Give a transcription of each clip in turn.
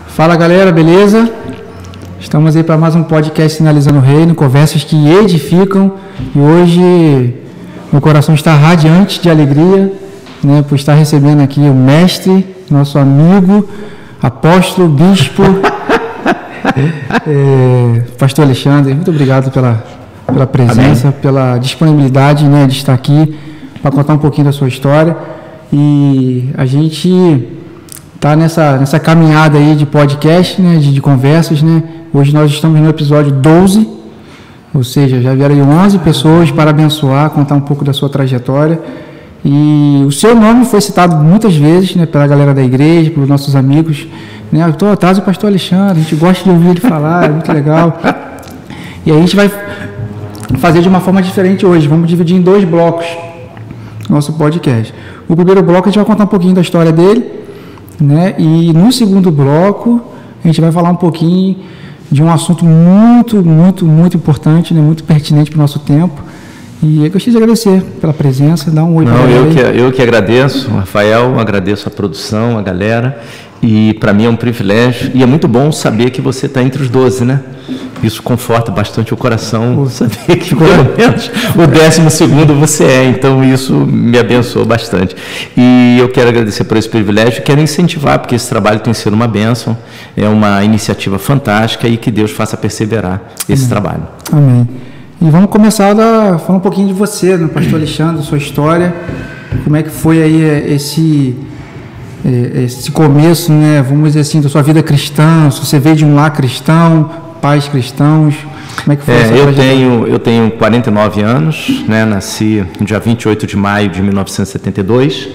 Fala galera, beleza? Estamos aí para mais um podcast Sinalizando o Reino, conversas que edificam, e hoje meu coração está radiante de alegria, né, por estar recebendo aqui o mestre, nosso amigo, apóstolo, bispo, pastor Alexandre. Muito obrigado pela presença, amém, pela disponibilidade, né, de estar aqui para contar um pouquinho da sua história. E a gente está nessa caminhada aí de podcast, né, de conversas, né? Hoje nós estamos no episódio 12, ou seja, já vieram aí 11 pessoas para abençoar, contar um pouco da sua trajetória. E o seu nome foi citado muitas vezes, né, pela galera da igreja, pelos nossos amigos, né? Eu estou atrás do pastor Alexandre, a gente gosta de ouvir ele falar, é muito legal. E aí a gente vai fazer de uma forma diferente hoje, vamos dividir em 2 blocos nosso podcast. O primeiro bloco a gente vai contar um pouquinho da história dele, né? E no segundo bloco a gente vai falar um pouquinho de um assunto muito importante, né? Muito pertinente para o nosso tempo. E eu gostaria de agradecer pela presença, dar um oi para ele. Eu que agradeço, Rafael, agradeço a produção, a galera, e para mim é um privilégio, e é muito bom saber que você está entre os 12, né? Isso conforta bastante o coração, saber que pelo menos o 12º você é, então isso me abençoou bastante. E eu quero agradecer por esse privilégio, quero incentivar, porque esse trabalho tem sido uma bênção, é uma iniciativa fantástica, e que Deus faça perseverar esse trabalho. Amém. E vamos começar falando um pouquinho de você, né, pastor Alexandre, sua história, como é que foi aí esse começo, né, vamos dizer assim, da sua vida cristã, se você veio de um lar cristão, pais cristãos, como é que foi essa trajetória? Eu tenho 49 anos, né, nasci no dia 28 de maio de 1972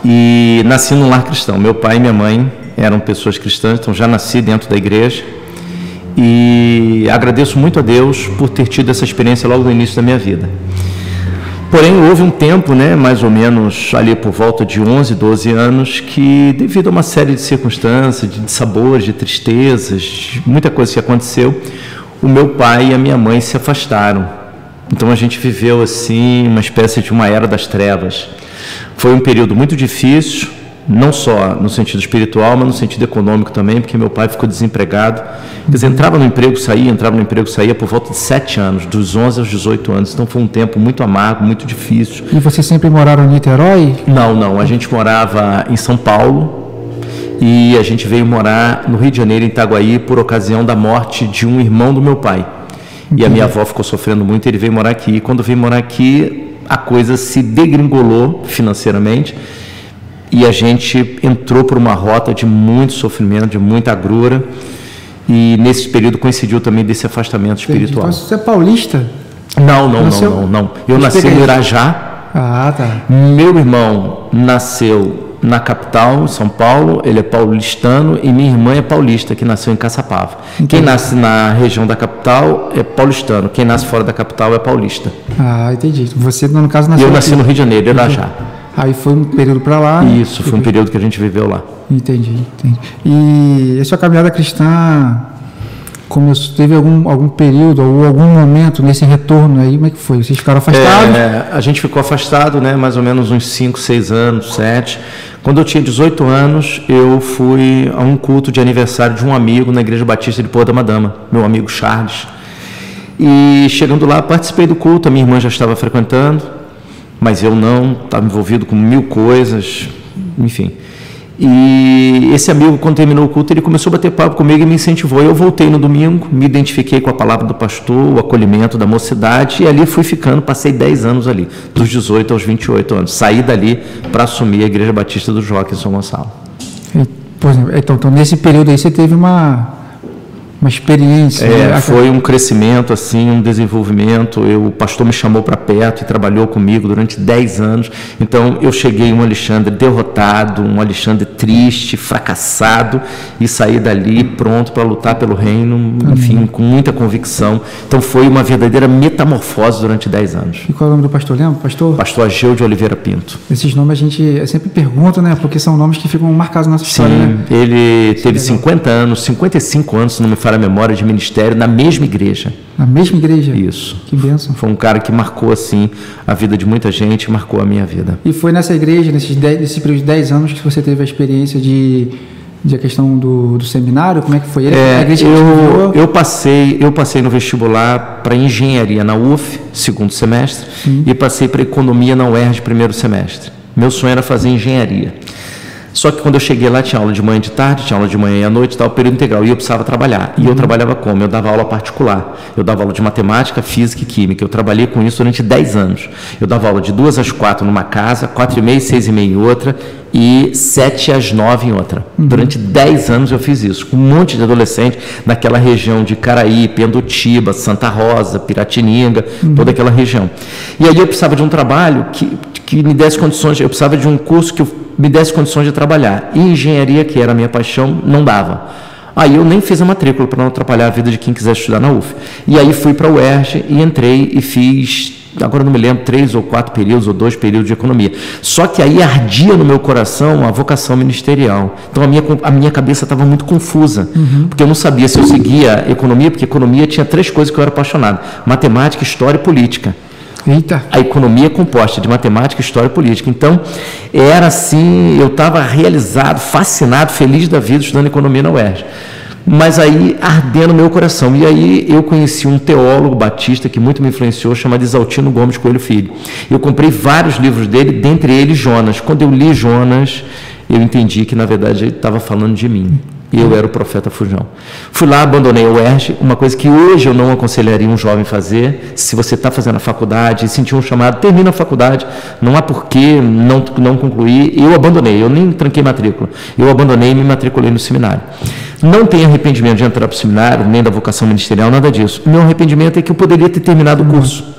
e nasci num lar cristão. Meu pai e minha mãe eram pessoas cristãs, então já nasci dentro da igreja. E agradeço muito a Deus por ter tido essa experiência logo no início da minha vida. Porém, houve um tempo, né, mais ou menos ali por volta de 11, 12 anos, que devido a uma série de circunstâncias, de sabores, de tristezas, muita coisa que aconteceu, o meu pai e a minha mãe se afastaram. Então a gente viveu assim uma espécie de uma era das trevas. Foi um período muito difícil, não só no sentido espiritual, mas no sentido econômico também, porque meu pai ficou desempregado. Quer dizer, entrava no emprego, saía por volta de 7 anos, dos 11 aos 18 anos. Então foi um tempo muito amargo, muito difícil. E vocês sempre moraram em Niterói? Não. A gente morava em São Paulo e a gente veio morar no Rio de Janeiro, em Itaguaí, por ocasião da morte de um irmão do meu pai. Entendi. E a minha avó ficou sofrendo muito e ele veio morar aqui. E quando veio morar aqui, a coisa se degringolou financeiramente. E a gente entrou por uma rota de muito sofrimento, de muita agrura, e nesse período coincidiu também desse afastamento espiritual. Então você é paulista? Não. Eu nasci no Irajá. Ah, tá. Meu irmão nasceu na capital, São Paulo, ele é paulistano, e minha irmã é paulista, que nasceu em Caçapava. Entendi. Quem nasce na região da capital é paulistano, quem nasce fora da capital é paulista. Ah, entendi. Você, no caso, nasceu Eu nasci no Rio de Janeiro, Irajá. Aí foi um período para lá. Isso, foi um período que a gente viveu lá. Entendi. E a sua caminhada cristã começou, teve algum período ou algum momento nesse retorno aí? Como é que foi? Vocês ficaram afastados? A gente ficou afastado, né, mais ou menos uns 5, 6 anos, 7. Quando eu tinha 18 anos, eu fui a um culto de aniversário de um amigo na Igreja Batista de Porto da Madama, meu amigo Charles. E chegando lá, participei do culto, a minha irmã já estava frequentando, mas eu não, estava envolvido com 1000 coisas, enfim. E esse amigo, quando terminou o culto, ele começou a bater papo comigo e me incentivou. Eu voltei no domingo, me identifiquei com a palavra do pastor, o acolhimento da mocidade, e ali fui ficando, passei 10 anos ali, dos 18 aos 28 anos. Saí dali para assumir a Igreja Batista do Joque em São Gonçalo. Então, nesse período aí você teve uma experiência. Foi um crescimento, assim, um desenvolvimento. O pastor me chamou para perto e trabalhou comigo durante 10 anos. Então, eu cheguei um Alexandre derrotado, um Alexandre triste, fracassado, e saí dali pronto para lutar pelo reino, enfim, com muita convicção. Então, foi uma verdadeira metamorfose durante 10 anos. E qual é o nome do pastor, lembra? Pastor Ageu de Oliveira Pinto. Esses nomes a gente sempre pergunta, né? Porque são nomes que ficam marcados na nossa história, né? Ele teve 50 anos, 55 anos, se não me falha a memória, de ministério na mesma igreja. Na mesma igreja? Isso. Que bênção. Foi um cara que marcou, assim, a vida de muita gente, marcou a minha vida. E foi nessa igreja, nesse período de 10 anos, que você teve a experiência de de a questão do seminário? Como é que foi? Eu passei no vestibular para engenharia na UF, segundo semestre, e passei para economia na UERJ, primeiro semestre. Meu sonho era fazer engenharia. Só que quando eu cheguei lá, tinha aula de manhã e de tarde, tinha aula de manhã e à noite, tal, período integral, e eu precisava trabalhar. E eu trabalhava como? Eu dava aula particular. Eu dava aula de matemática, física e química. Eu trabalhei com isso durante 10 anos. Eu dava aula de 2 às 4 numa casa, 4h30, 6h30 em outra, e 7 às 9 em outra. Durante 10 anos eu fiz isso, com um monte de adolescente naquela região de Caraí, Pendotiba, Santa Rosa, Piratininga, toda aquela região. E aí eu precisava de um trabalho que me desse condições, eu precisava de um curso que me desse condições de trabalhar. E engenharia, que era a minha paixão, não dava. Aí eu nem fiz a matrícula para não atrapalhar a vida de quem quisesse estudar na UF. E aí fui para a UERJ e entrei e fiz, agora não me lembro, 3 ou 4 períodos ou 2 períodos de economia. Só que aí ardia no meu coração a vocação ministerial. Então a minha cabeça estava muito confusa, porque eu não sabia se eu seguia economia, porque economia tinha 3 coisas que eu era apaixonado: matemática, história e política. Eita. A economia é composta de matemática, história e política. Então, era assim, eu estava realizado, fascinado, feliz da vida estudando economia na UERJ. Mas aí, ardendo no meu coração. E aí, eu conheci um teólogo batista que muito me influenciou, chamado Exaltino Gomes Coelho Filho. Eu comprei vários livros dele, dentre eles Jonas. Quando eu li Jonas, eu entendi que, na verdade, ele estava falando de mim. E eu era o profeta Fujão. Fui lá, abandonei a UERJ, uma coisa que hoje eu não aconselharia um jovem fazer. Se você está fazendo a faculdade e sentiu um chamado, termina a faculdade, não há porquê não concluir. Eu abandonei, eu nem tranquei matrícula. Eu abandonei e me matriculei no seminário. Não tenho arrependimento de entrar para o seminário, nem da vocação ministerial, nada disso. Meu arrependimento é que eu poderia ter terminado o curso.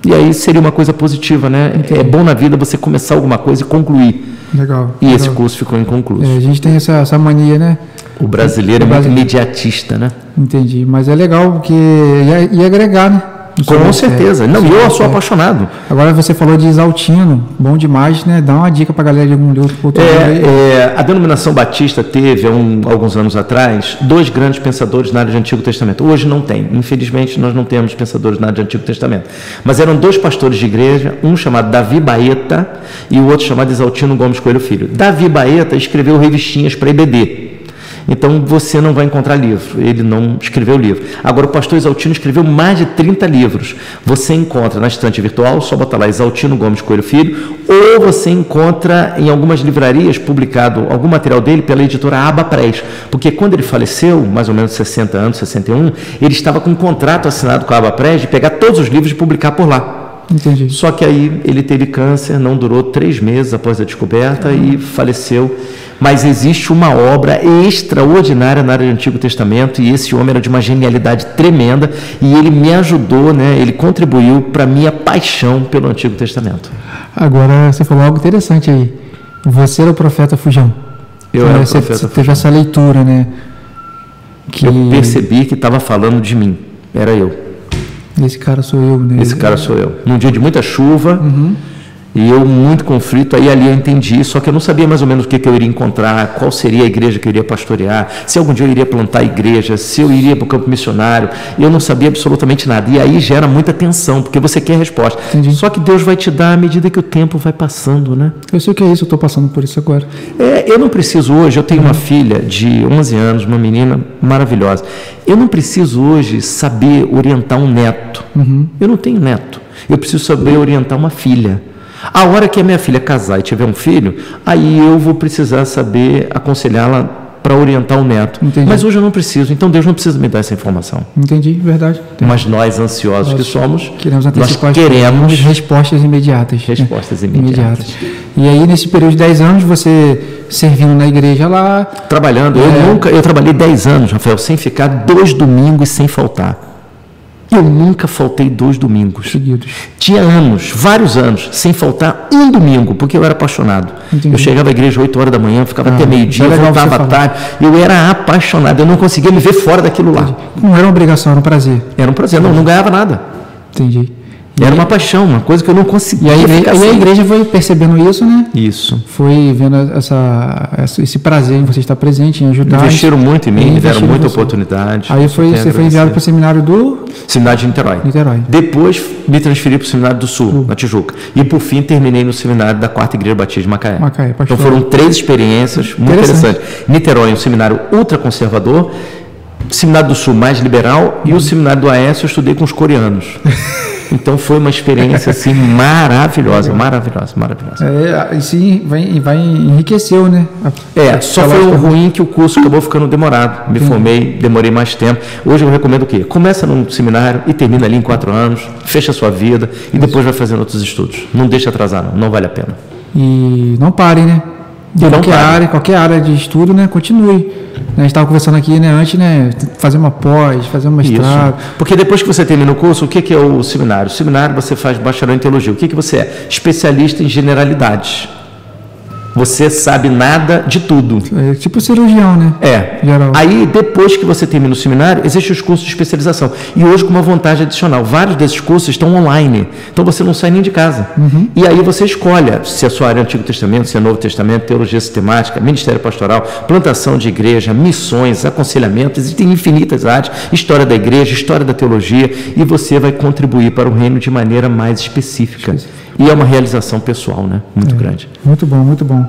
E aí seria uma coisa positiva, né? Entendi. É bom na vida você começar alguma coisa e concluir. Legal. E esse curso ficou inconcluso. A gente tem essa mania, né? O brasileiro é muito imediatista, né? Entendi. Mas é legal porque ia agregar, né? Com certeza. Não, eu sou apaixonado. Agora você falou de Exaltino, bom demais, né? Dá uma dica para a galera de algum livro. A denominação batista teve, alguns anos atrás, 2 grandes pensadores na área de Antigo Testamento. Hoje não tem. Infelizmente, nós não temos pensadores na área de Antigo Testamento. Mas eram 2 pastores de igreja, um chamado Davi Baeta e o outro chamado Exaltino Gomes Coelho Filho. Davi Baeta escreveu revistinhas para EBD. Então, você não vai encontrar livro, ele não escreveu livro. Agora, o pastor Exaltino escreveu mais de 30 livros. Você encontra na estante virtual, só botar lá Exaltino Gomes Coelho Filho, ou você encontra em algumas livrarias publicado algum material dele pela editora Aba Press, porque quando ele faleceu, mais ou menos 60 anos, 61, ele estava com um contrato assinado com a Aba Press de pegar todos os livros e publicar por lá. Entendi. Só que aí ele teve câncer, não durou 3 meses após a descoberta e faleceu. Mas existe uma obra extraordinária na área do Antigo Testamento e esse homem era de uma genialidade tremenda e ele me ajudou, né? Ele contribuiu para a minha paixão pelo Antigo Testamento. Agora você falou algo interessante aí. Você era o profeta Fujão. Eu era o profeta Fujão. Teve essa leitura, né? Eu percebi que estava falando de mim. Era eu. Esse cara sou eu, né? Esse cara sou eu. Num dia de muita chuva, e eu muito conflito, aí ali eu entendi, só que eu não sabia mais ou menos o que eu iria encontrar, qual seria a igreja que eu iria pastorear, se algum dia eu iria plantar a igreja, se eu iria para o campo missionário, eu não sabia absolutamente nada. E aí gera muita tensão, porque você quer a resposta. Entendi. Só que Deus vai te dar à medida que o tempo vai passando, né? Eu sei o que é isso, eu estou passando por isso agora. Eu não preciso hoje, eu tenho uma filha de 11 anos, uma menina maravilhosa. Eu não preciso hoje saber orientar um neto. Eu não tenho neto. Eu preciso saber orientar uma filha. A hora que a minha filha casar e tiver um filho, aí eu vou precisar saber aconselhá-la para orientar o neto. Entendi. Mas hoje eu não preciso, então Deus não precisa me dar essa informação. Entendi, verdade. Entendi. Mas nós, ansiosos que somos, nós queremos respostas imediatas. Respostas imediatas. E aí, nesse período de 10 anos, você servindo na igreja lá... Trabalhando. Eu trabalhei 10 anos, Rafael, sem ficar 2 domingos sem faltar. Eu nunca faltei 2 domingos. Seguidos. Tinha anos, vários anos, sem faltar um domingo, porque eu era apaixonado. Entendi. Eu chegava à igreja 8 horas da manhã, ficava até meio-dia, voltava à tarde. Eu era apaixonado, eu não conseguia me ver fora daquilo lá. Não era uma obrigação, era um prazer. Era um prazer, não ganhava nada. Entendi. Era uma paixão, uma coisa que eu não conseguia. E a igreja foi percebendo isso, né? Isso. Foi vendo esse prazer em você estar presente, em ajudar. Investiram muito em mim, me deram muita oportunidade. Aí você foi enviado para o seminário Seminário de Niterói. Depois me transferi para o Seminário do Sul, na Tijuca. E por fim terminei no seminário da 4ª Igreja Batista de Macaé. Então foram 3 experiências muito interessantes. Niterói, um seminário ultraconservador. Seminário do Sul mais liberal e o Seminário do Aécio eu estudei com os coreanos. Então foi uma experiência assim maravilhosa. E sim, vai enriqueceu, né? Só foi o ruim que o curso acabou ficando demorado. Me formei, demorei mais tempo. Hoje eu recomendo o quê? Começa num seminário e termina ali em 4 anos, fecha a sua vida e depois vai fazendo outros estudos. Não deixa atrasar, não vale a pena. E não parem, né? Qualquer área de estudo, né? Continue. A gente estava conversando aqui, né? Antes, né? Fazer uma pós, fazer um mestrado. Isso. Porque depois que você termina o curso, o que é o seminário? O seminário você faz bacharel em teologia. O que você é? Especialista em generalidades. Você sabe nada de tudo. É tipo cirurgião, né? Geral. Aí, depois que você termina o seminário, existem os cursos de especialização. E hoje, com uma vantagem adicional, vários desses cursos estão online. Então, você não sai nem de casa. E aí, você escolhe se a sua área é Antigo Testamento, se é Novo Testamento, teologia sistemática, ministério pastoral, plantação de igreja, missões, aconselhamento. Existem infinitas áreas, história da igreja, história da teologia. E você vai contribuir para o reino de maneira mais específica. E é uma realização pessoal, né? Muito grande. Muito bom, muito bom.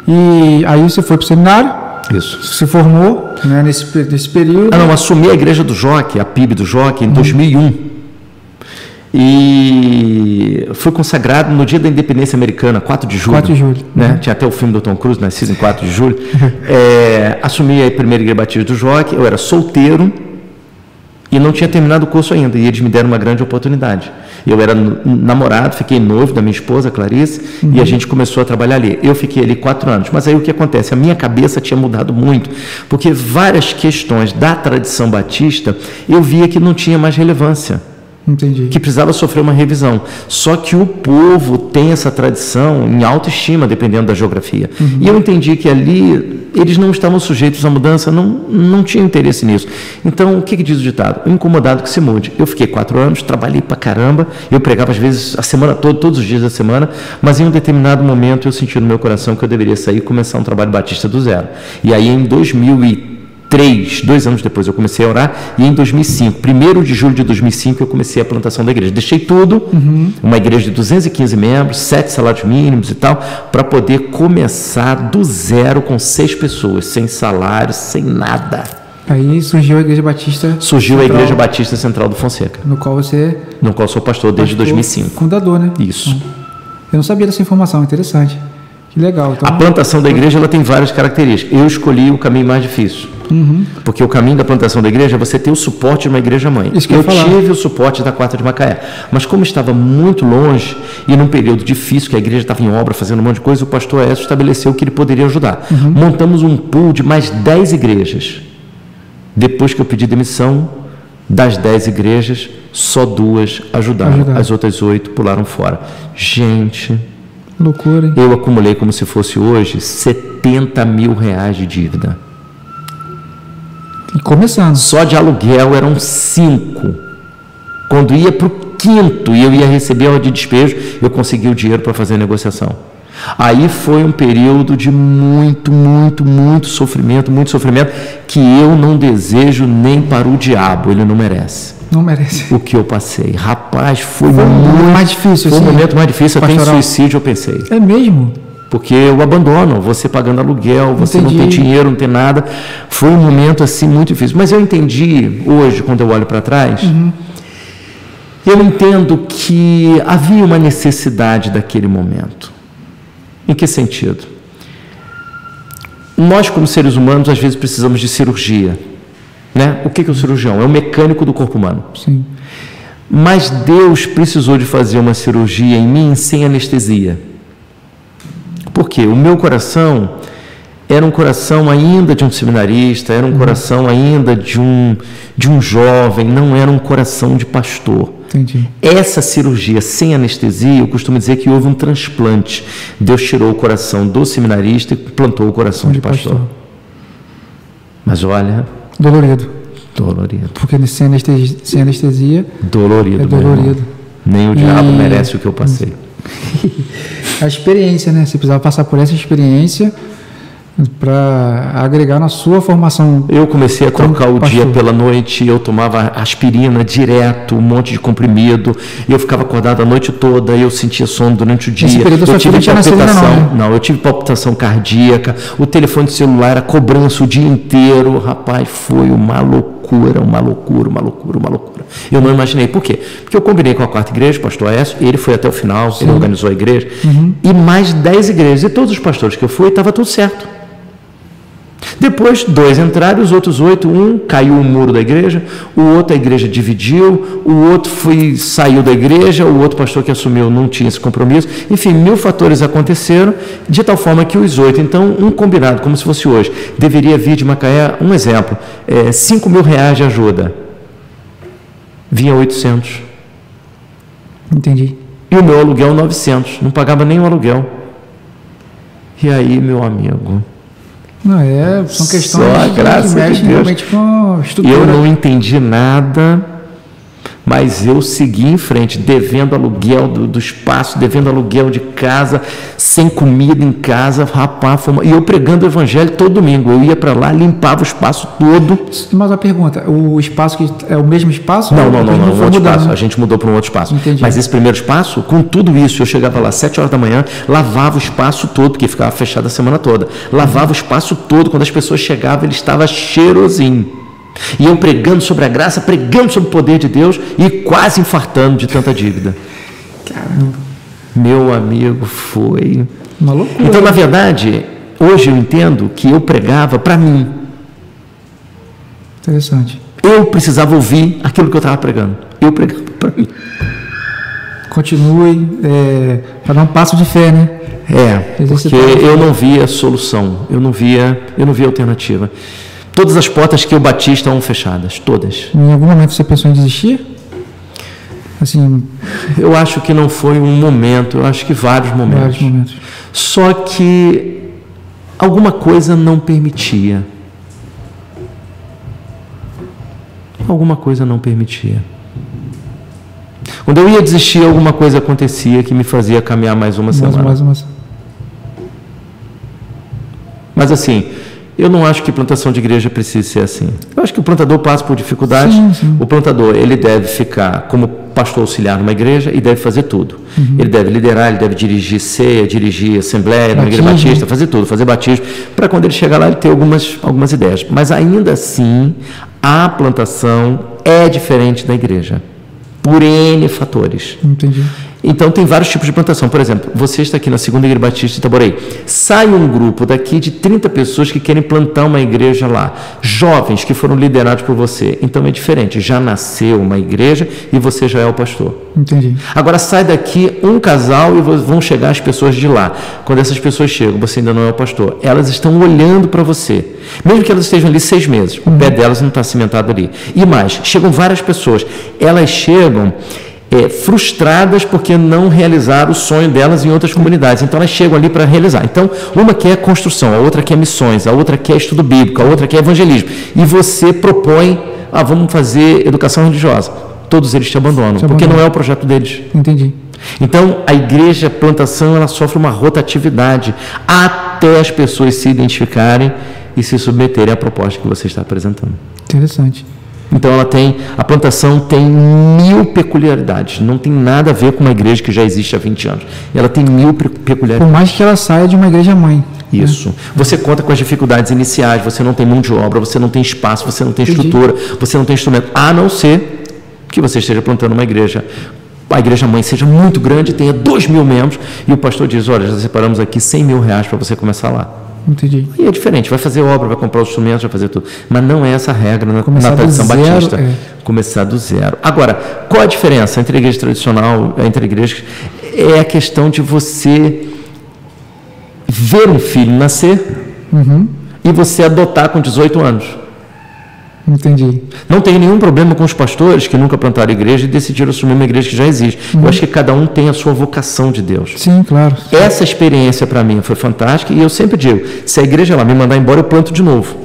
E aí você foi para o seminário? Isso. Se formou, né, nesse período? Assumi a igreja do Joque, a PIB do Joque, em 2001. E fui consagrado no dia da independência americana, 4 de julho. 4 de julho. Né? Tinha até o filme do Tom Cruise, nascido em 4 de julho. Assumi a primeira igreja batista do Joque, eu era solteiro e não tinha terminado o curso ainda. E eles me deram uma grande oportunidade. Eu era namorado, fiquei noivo da minha esposa, Clarice, e a gente começou a trabalhar ali. Eu fiquei ali 4 anos. Mas aí o que acontece? A minha cabeça tinha mudado muito, porque várias questões da tradição batista eu via que não tinha mais relevância. Entendi. Que precisava sofrer uma revisão. Só que o povo tem essa tradição em alta estima, dependendo da geografia. E eu entendi que ali eles não estavam sujeitos à mudança, não tinham interesse nisso. Então, o que diz o ditado? Incomodado que se mude. Eu fiquei 4 anos, trabalhei pra caramba, eu pregava às vezes a semana toda, todos os dias da semana, mas em um determinado momento eu senti no meu coração que eu deveria sair e começar um trabalho batista do zero. E aí em 2003, 2 anos depois, eu comecei a orar, e em 2005, 1º de julho de 2005, eu comecei a plantação da igreja. Deixei tudo, uma igreja de 215 membros, 7 salários mínimos e tal, para poder começar do zero com 6 pessoas, sem salário, sem nada. Aí surgiu a Igreja Batista Central, a Igreja Batista Central do Fonseca. No qual sou pastor desde 2005. Fundador, né? Isso. Eu não sabia dessa informação, interessante. Que legal. Então, a plantação da igreja ela tem várias características. Eu escolhi o caminho mais difícil. Porque o caminho da plantação da igreja é você ter o suporte de uma igreja-mãe. Eu tive o suporte da 4ª de Macaé. Mas como estava muito longe e num período difícil, que a igreja estava em obra, fazendo um monte de coisa, o pastor Écio estabeleceu que ele poderia ajudar. Montamos um pool de mais 10 igrejas. Depois que eu pedi demissão, das 10 igrejas, só 2 ajudaram. As outras 8 pularam fora. Gente... Loucura, hein? Eu acumulei, como se fosse hoje, 70 mil reais de dívida. E começando. Só de aluguel eram 5. Quando ia para o 5º e eu ia receber a ordem de despejo, eu consegui o dinheiro para fazer a negociação. Aí foi um período de muito sofrimento, que eu não desejo nem para o diabo, ele não merece. Não merece. O que eu passei. Rapaz, foi muito mais difícil. Foi o momento mais difícil. Até em suicídio eu pensei. É mesmo? Porque eu abandono, você pagando aluguel, você não tem dinheiro, não tem nada. Foi um momento assim muito difícil. Mas eu entendi hoje, quando eu olho para trás, eu entendo que havia uma necessidade daquele momento. Em que sentido? Nós, como seres humanos, às vezes precisamos de cirurgia. Né? O que é o cirurgião? É o mecânico do corpo humano. Sim. Mas Deus precisou de fazer uma cirurgia em mim sem anestesia. Por quê? O meu coração era um coração ainda de um seminarista, era um coração ainda de um jovem, não era um coração de pastor. Entendi. Essa cirurgia sem anestesia, eu costumo dizer que houve um transplante. Deus tirou o coração do seminarista e plantou o coração de pastor. Mas olha... Dolorido. Porque sem anestesia... Dolorido. É dolorido. Nem o diabo merece o que eu passei. A experiência, né? Você precisava passar por essa experiência para agregar na sua formação. Eu comecei a trocar o dia pela noite, eu tomava aspirina direto, um monte de comprimido, eu ficava acordado a noite toda, eu sentia sono durante o dia. Esse período eu tive palpitação, não, eu tive palpitação cardíaca, o telefone celular era cobrança o dia inteiro, rapaz, foi uma loucura. Eu não imaginei. Por quê? Porque eu combinei com a quarta igreja, o pastor Aécio, ele foi até o final, ele organizou a igreja, e mais 10 igrejas, e todos os pastores que eu fui, estava tudo certo. Depois, 2 entraram, os outros 8, um caiu o muro da igreja, o outro a igreja dividiu, o outro saiu da igreja, o outro pastor que assumiu não tinha esse compromisso. Enfim, 1000 fatores aconteceram, de tal forma que os 8, então, um combinado, como se fosse hoje, deveria vir de Macaé, um exemplo, R$5.000 de ajuda. Vinha 800. Entendi. E o meu aluguel 900, não pagava nem o aluguel. E aí, meu amigo... Não, são questões que mexem realmente com a estrutura. Eu não entendi nada, mas eu segui em frente, devendo aluguel do espaço, devendo aluguel de casa, sem comida em casa, rapaz, e eu pregando o evangelho todo domingo. Eu ia para lá, limpava o espaço todo. Mas a pergunta, o espaço que é o mesmo espaço? Não, um outro espaço. A gente mudou para um outro espaço. Entendi. Mas esse primeiro espaço, com tudo isso, eu chegava lá às 7 horas da manhã, lavava o espaço todo, porque ficava fechado a semana toda. Lavava o espaço todo, quando as pessoas chegavam, ele estava cheirosinho. E eu pregando sobre a graça, pregando sobre o poder de Deus e quase infartando de tanta dívida. Caramba. Meu amigo, foi uma loucura. Então, na verdade, hoje eu entendo que eu pregava para mim. Interessante. Eu precisava ouvir aquilo que eu estava pregando. Eu pregava para mim. Continue para dar um passo de fé, né? Porque eu não via solução, eu não via alternativa. Todas as portas que eu bati estão fechadas, todas. Em algum momento você pensou em desistir? Assim, eu acho que não foi um momento, eu acho que vários momentos. Só que alguma coisa não permitia. Alguma coisa não permitia. Quando eu ia desistir, alguma coisa acontecia que me fazia caminhar mais uma semana. Mas assim, eu não acho que plantação de igreja precise ser assim. Eu acho que o plantador passa por dificuldades. Sim. O plantador, ele deve ficar como pastor auxiliar numa igreja e deve fazer tudo. Ele deve liderar, ele deve dirigir ceia, dirigir assembleia, na igreja batista, fazer tudo, fazer batismo, para quando ele chegar lá ele ter algumas ideias. Mas ainda assim, a plantação é diferente da igreja, por N fatores. Entendi. Então, tem vários tipos de plantação. Por exemplo, você está aqui na Segunda Igreja Batista de Itaboraí. Sai um grupo daqui de 30 pessoas que querem plantar uma igreja lá. Jovens que foram liderados por você. Então, é diferente. Já nasceu uma igreja e você já é o pastor. Entendi. Agora, sai daqui um casal e vão chegar as pessoas de lá. Quando essas pessoas chegam, você ainda não é o pastor. Elas estão olhando para você. Mesmo que elas estejam ali 6 meses. O pé delas não está cimentado ali. E mais, chegam várias pessoas. Elas chegam... frustradas porque não realizaram o sonho delas em outras comunidades. Então, elas chegam ali para realizar. Então, uma quer construção, a outra quer missões, a outra quer estudo bíblico, a outra quer evangelismo. E você propõe, vamos fazer educação religiosa. Todos eles te abandonam, porque não é o projeto deles. Entendi. Então, a igreja, a plantação, ela sofre uma rotatividade até as pessoas se identificarem e se submeterem à proposta que você está apresentando. Interessante. Então a plantação tem 1000 peculiaridades, não tem nada a ver com uma igreja que já existe há 20 anos. Ela tem 1000 peculiaridades. Por mais que ela saia de uma igreja mãe. Isso. Você conta com as dificuldades iniciais, você não tem mão de obra, você não tem espaço, você não tem estrutura, você não tem instrumento, a não ser que você esteja plantando uma igreja. A igreja mãe seja muito grande, tenha 2.000 membros, e o pastor diz, olha, já separamos aqui R$100.000 para você começar lá. Entendi. E é diferente, vai fazer obra, vai comprar os instrumentos, vai fazer tudo. Mas não é essa a regra na tradição batista. Começar do zero. Agora, qual a diferença entre a igreja tradicional e entre a igreja? É a questão de você ver um filho nascer e você adotar com 18 anos. Entendi. Não tem nenhum problema com os pastores que nunca plantaram igreja e decidiram assumir uma igreja que já existe. Eu acho que cada um tem a sua vocação de Deus. Sim, claro. Essa experiência para mim foi fantástica e eu sempre digo, se a igreja lá me mandar embora, eu planto de novo.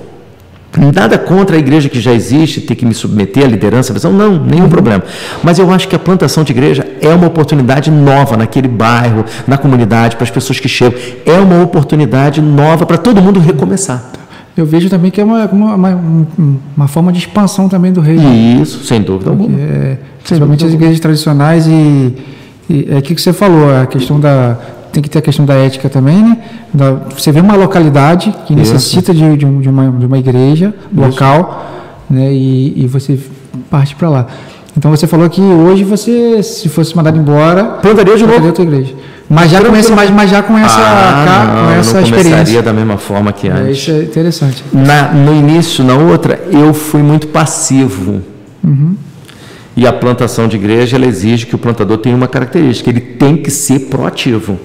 Nada contra a igreja que já existe, ter que me submeter à liderança, à visão, não, nenhum problema. Mas eu acho que a plantação de igreja é uma oportunidade nova naquele bairro, na comunidade, para as pessoas que chegam. É uma oportunidade nova para todo mundo recomeçar. Eu vejo também que é uma forma de expansão também do reino. Isso, sem dúvida alguma. Principalmente as igrejas tradicionais e é aquilo que você falou, a questão tem que ter a questão da ética também, né? Você vê uma localidade que necessita de uma igreja local, né? E você parte para lá. Então você falou que hoje você, se fosse mandado embora, plantaria de novo outra igreja. Mas já com essa não experiência. Começaria da mesma forma que antes. Isso é interessante. No início, na outra, eu fui muito passivo. E a plantação de igreja, ela exige que o plantador tenha uma característica, ele tem que ser proativo.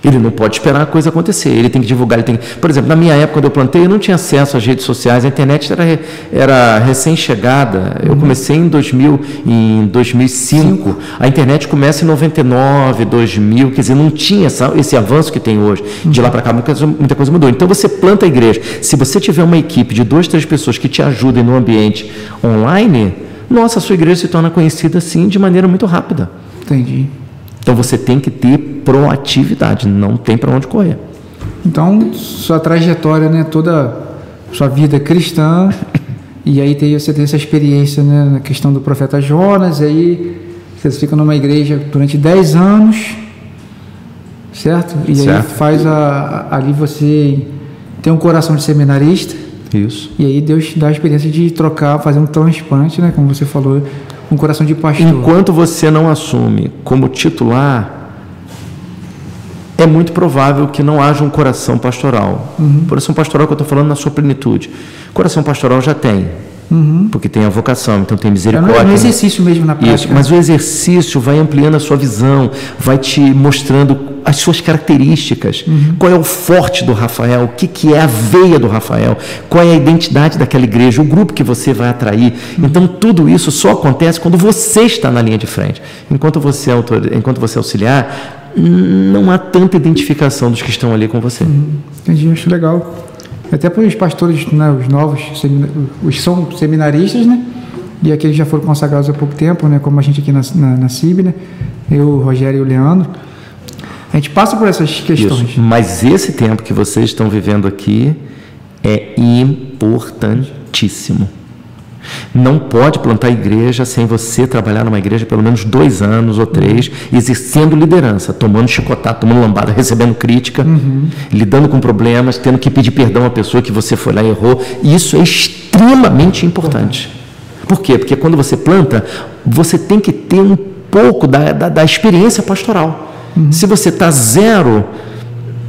Ele não pode esperar a coisa acontecer, ele tem que divulgar. Por exemplo, na minha época, quando eu plantei, eu não tinha acesso às redes sociais, a internet era recém-chegada. Eu comecei em 2005, a internet começa em 99, 2000, quer dizer, não tinha esse avanço que tem hoje. De lá para cá, muita coisa mudou. Então, você planta a igreja. Se você tiver uma equipe de 2, 3 pessoas que te ajudem no ambiente online, nossa, a sua igreja se torna conhecida, assim, de maneira muito rápida. Entendi. Então, você tem que ter proatividade, não tem para onde correr. Então, sua trajetória, né, toda sua vida cristã, e aí você tem essa experiência, né, na questão do profeta Jonas, e aí você fica numa igreja durante 10 anos, certo? E aí ali você tem um coração de seminarista. Isso. E aí Deus te dá a experiência de fazer um transplante, né, como você falou, um coração de pastor. Enquanto você não assume como titular, é muito provável que não haja um coração pastoral. Coração pastoral que eu estou falando na sua plenitude. Coração pastoral já tem, porque tem a vocação, então tem misericórdia. É um exercício mesmo na prática. Isso, mas o exercício vai ampliando a sua visão, vai te mostrando as suas características, qual é o forte do Rafael, o que é a veia do Rafael, qual é a identidade daquela igreja, o grupo que você vai atrair. Então, tudo isso só acontece quando você está na linha de frente. Enquanto você é auxiliar, não há tanta identificação dos que estão ali com você. Entendi, acho legal. Até para os pastores, né, os novos, os são seminaristas, né? E aqueles já foram consagrados há pouco tempo, né? Como a gente aqui na CIB, né? Eu, o Rogério e o Leandro. A gente passa por essas questões. Isso. Mas esse tempo que vocês estão vivendo aqui é importantíssimo. Não pode plantar igreja sem você trabalhar numa igreja pelo menos 2 anos ou 3, exercendo liderança, tomando chicotado, tomando lambada, recebendo crítica, lidando com problemas, tendo que pedir perdão à pessoa que você foi lá e errou. Isso é extremamente importante. Por quê? Porque quando você planta, você tem que ter um pouco da experiência pastoral. Se você está zero,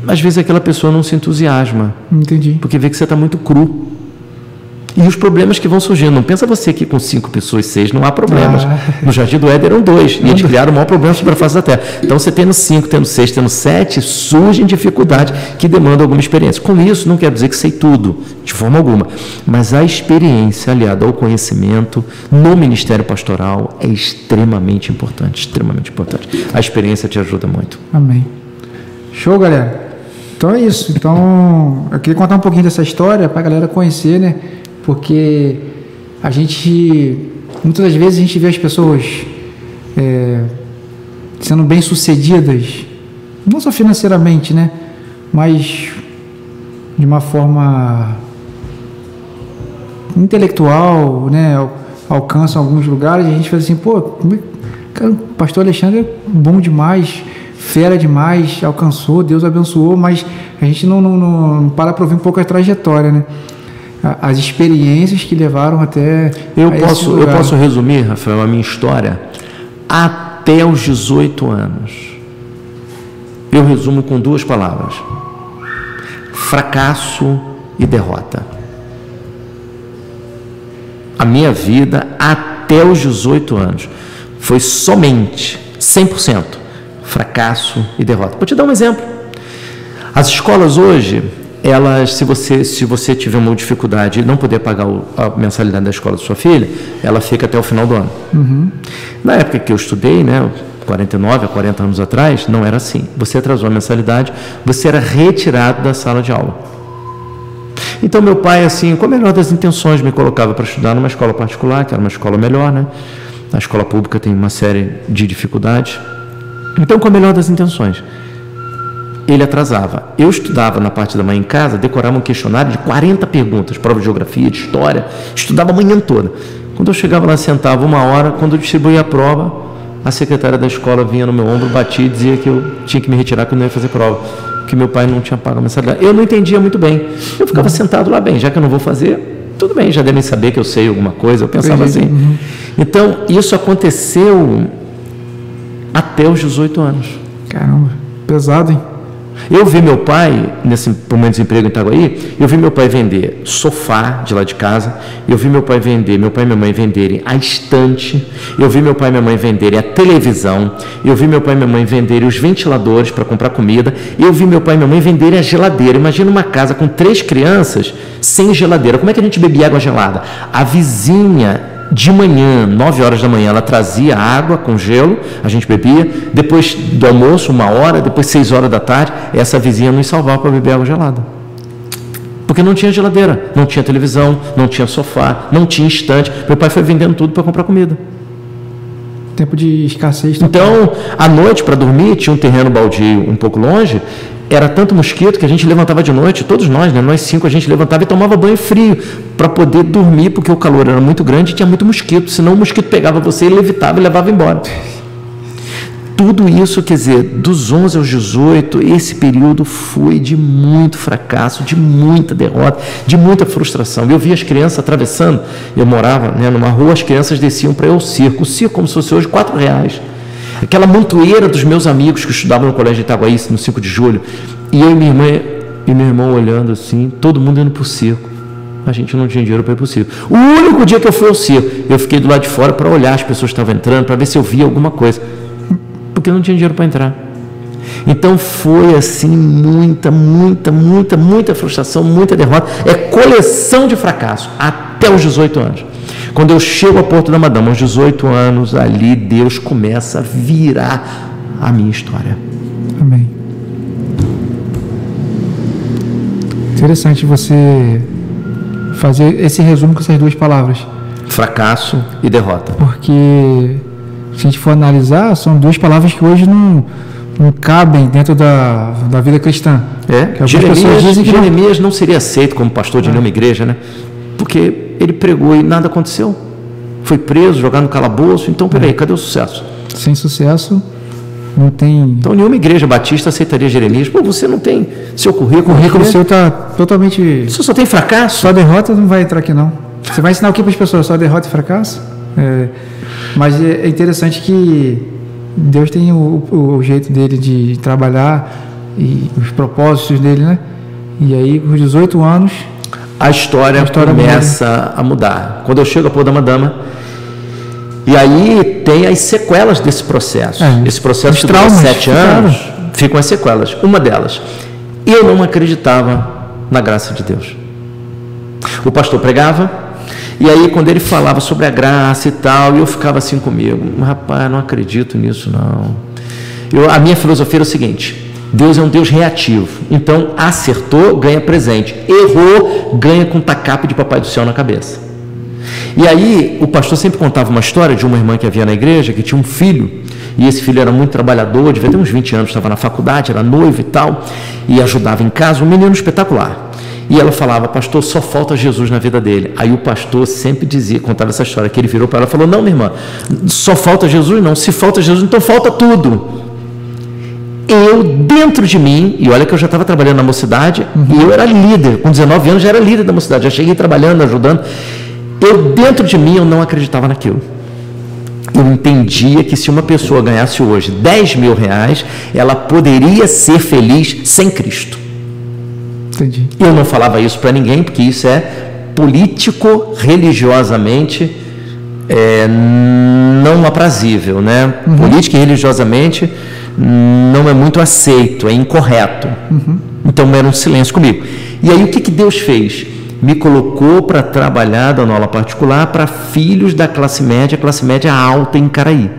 às vezes aquela pessoa não se entusiasma. Entendi. Porque vê que você está muito cru. E os problemas que vão surgindo. Não pensa você que com 5 pessoas, 6, não há problemas. No Jardim do Éden eram 2. E eles criaram o maior problema sobre a face da Terra. Então, você tendo 5, tendo 6, tendo 7, surgem dificuldades que demandam alguma experiência. Com isso, não quer dizer que sei tudo, de forma alguma. Mas a experiência aliada ao conhecimento no ministério pastoral é extremamente importante. Extremamente importante. A experiência te ajuda muito. Amém. Show, galera. Então é isso. Então, eu queria contar um pouquinho dessa história para a galera conhecer, né? Porque muitas das vezes a gente vê as pessoas sendo bem-sucedidas, não só financeiramente, né? Mas de uma forma intelectual, né? Alcançam alguns lugares e a gente fala assim, pô, cara, o pastor Alexandre é bom demais, fera demais, alcançou, Deus abençoou, mas a gente não para ouvir um pouco a trajetória, né? As experiências que levaram até eu posso resumir, Rafael, a minha história até os 18 anos. Eu resumo com 2 palavras: fracasso e derrota. A minha vida até os 18 anos foi somente 100% fracasso e derrota. Vou te dar um exemplo. As escolas hoje, elas, se você tiver uma dificuldade e não poder pagar a mensalidade da escola da sua filha, ela fica até o final do ano. Na época que eu estudei, né, 49 a 40 anos atrás, não era assim. Você atrasou a mensalidade, você era retirado da sala de aula. Então meu pai, assim, com a melhor das intenções, me colocava para estudar numa escola particular, que era uma escola melhor, né? A escola pública tem uma série de dificuldades. Então, com a melhor das intenções, ele atrasava. Eu estudava na parte da manhã em casa, decorava um questionário de 40 perguntas, prova de geografia, de história, estudava a manhã toda. Quando eu chegava lá, sentava 1 hora, quando eu distribuía a prova, a secretária da escola vinha no meu ombro, batia e dizia que eu tinha que me retirar, que eu não ia fazer prova, que meu pai não tinha pago a mensalidade. Eu não entendia muito bem. Eu ficava sentado lá, bem, já que eu não vou fazer, tudo bem, já devem saber que eu sei alguma coisa, eu pensava assim. Então, isso aconteceu até os 18 anos. Caramba, pesado, hein? Eu vi meu pai, nesse momento de desemprego em Itaguaí, eu vi meu pai vender sofá de lá de casa, eu vi meu pai e minha mãe venderem a estante, eu vi meu pai e minha mãe venderem a televisão, eu vi meu pai e minha mãe venderem os ventiladores para comprar comida, eu vi meu pai e minha mãe venderem a geladeira. Imagina uma casa com 3 crianças sem geladeira. Como é que a gente bebia água gelada? A vizinha, de manhã, 9 horas da manhã, ela trazia água com gelo, a gente bebia, depois do almoço, 1 hora, depois 6 horas da tarde, essa vizinha nos salvava para beber água gelada. Porque não tinha geladeira, não tinha televisão, não tinha sofá, não tinha estante. Meu pai foi vendendo tudo para comprar comida. Tempo de escassez. Então, à noite, para dormir, tinha um terreno baldio um pouco longe, era tanto mosquito que a gente levantava de noite, todos nós, né, nós 5, a gente levantava e tomava banho frio para poder dormir, porque o calor era muito grande e tinha muito mosquito, senão o mosquito pegava você e levitava e levava embora. Tudo isso, quer dizer, dos 11 aos 18, esse período foi de muito fracasso, de muita derrota, de muita frustração. Eu via as crianças atravessando, eu morava, né, numa rua, as crianças desciam para ir ao circo, o circo como se fosse hoje R$4. Aquela montoeira dos meus amigos que estudavam no colégio de Itaguaí, no 5 de julho, e eu e minha irmã e meu irmão olhando assim, todo mundo indo para o circo. A gente não tinha dinheiro para ir para o circo. O único dia que eu fui ao circo, eu fiquei do lado de fora para olhar as pessoas que estavam entrando, para ver se eu via alguma coisa, porque eu não tinha dinheiro para entrar. Então foi assim, muita frustração, muita derrota. É coleção de fracasso até os 18 anos. Quando eu chego a Porto da Madama, aos 18 anos, ali Deus começa a virar a minha história. Amém. Interessante você fazer esse resumo com essas 2 palavras. Fracasso e derrota. Porque, se a gente for analisar, são 2 palavras que hoje não cabem dentro da vida cristã. Jeremias não seria aceito como pastor de nenhuma igreja, né? Porque ele pregou e nada aconteceu. Foi preso, jogado no calabouço. Então, peraí, cadê o sucesso? Sem sucesso, não tem... Então, nenhuma igreja batista aceitaria Jeremias. Pô, você não tem seu currículo. O currículo seu está totalmente... Você só tem fracasso? Só derrota não vai entrar aqui, não. Você vai ensinar o que para as pessoas? Só derrota e fracasso? Mas é interessante que Deus tem o jeito dele de trabalhar e os propósitos dele, né? E aí, com os 18 anos... A história começa a mudar. Quando eu chego a Porto da Madama, e aí tem as sequelas desse processo. Esse processo de 7 anos, ficam as sequelas. Uma delas, eu não acreditava na graça de Deus. O pastor pregava, e aí quando ele falava sobre a graça e tal, eu ficava assim comigo, rapaz, não acredito nisso não. A minha filosofia era o seguinte: Deus é um Deus reativo, então acertou, ganha presente, errou, ganha com tacape de Papai do Céu na cabeça. E aí o pastor sempre contava uma história de uma irmã que havia na igreja, que tinha um filho, e esse filho era muito trabalhador, devia ter uns 20 anos, estava na faculdade, era noivo e tal, e ajudava em casa, um menino espetacular. E ela falava, pastor, só falta Jesus na vida dele. Aí o pastor sempre dizia, contava essa história, que ele virou para ela e falou, não, minha irmã, só falta Jesus não, se falta Jesus, então falta tudo. Eu, dentro de mim, e olha que eu já estava trabalhando na mocidade, e eu era líder, com 19 anos já era líder da mocidade, já cheguei trabalhando, ajudando. Eu, dentro de mim, eu não acreditava naquilo. Eu entendia que se uma pessoa ganhasse hoje 10 mil reais, ela poderia ser feliz sem Cristo. Entendi. Eu não falava isso para ninguém, porque isso é político-religiosamente não aprazível, né? Política e religiosamente não é muito aceito, é incorreto. Então era um silêncio comigo. E aí o que Deus fez? Me colocou para trabalhar dando aula particular para filhos da classe média alta em Caraí.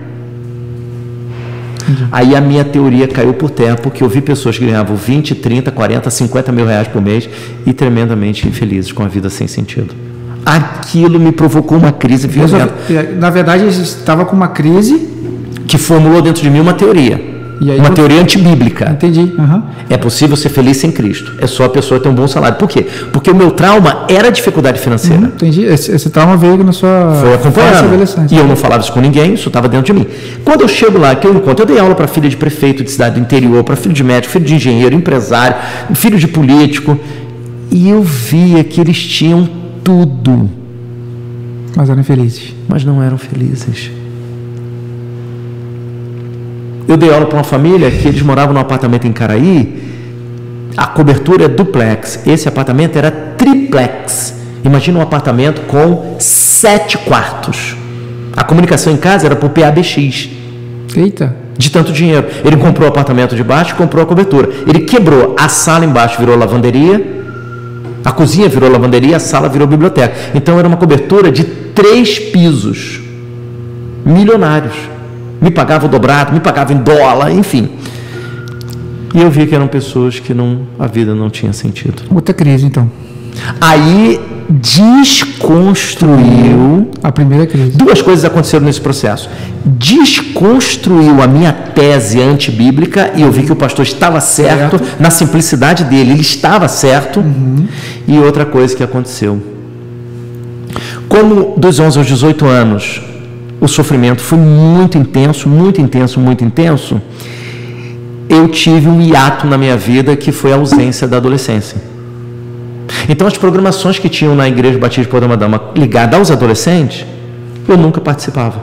Aí a minha teoria caiu por terra, porque eu vi pessoas que ganhavam 20, 30, 40, 50 mil reais por mês e tremendamente infelizes, com a vida sem sentido. Aquilo me provocou uma crise violenta. Na verdade, estava com uma crise que formulou dentro de mim uma teoria. Uma teoria antibíblica. Entendi. É possível ser feliz sem Cristo. É só a pessoa ter um bom salário. Por quê? Porque o meu trauma era a dificuldade financeira. Entendi. Esse trauma veio na sua... Foi acompanhando. E eu não falava isso com ninguém, isso estava dentro de mim. Quando eu chego lá, que eu encontro, eu dei aula para filha de prefeito de cidade do interior, para filho de médico, filho de engenheiro, empresário, filho de político. E eu via que eles tinham tudo. Mas eram infelizes. Mas não eram felizes. Eu dei aula para uma família que eles moravam num apartamento em Caraí, a cobertura é duplex, esse apartamento era triplex. Imagina um apartamento com 7 quartos. A comunicação em casa era por PABX. Eita! De tanto dinheiro. Ele comprou o apartamento de baixo e comprou a cobertura. Ele quebrou, a sala embaixo virou lavanderia, a cozinha virou lavanderia, a sala virou biblioteca. Então era uma cobertura de 3 pisos. Milionários. Me pagavam dobrado, me pagavam em dólar, enfim. E eu vi que eram pessoas que a vida não tinha sentido. Outra crise, então. Aí desconstruiu... A primeira crise. 2 coisas aconteceram nesse processo. Desconstruiu a minha tese antibíblica e eu vi que o pastor estava certo. Na simplicidade dele, ele estava certo. E outra coisa que aconteceu. Como dos 11 aos 18 anos... o sofrimento foi muito intenso, muito intenso, muito intenso. Eu tive um hiato na minha vida que foi a ausência da adolescência. Então, as programações que tinham na Igreja Batista de Porto da Madama ligada aos adolescentes, eu nunca participava.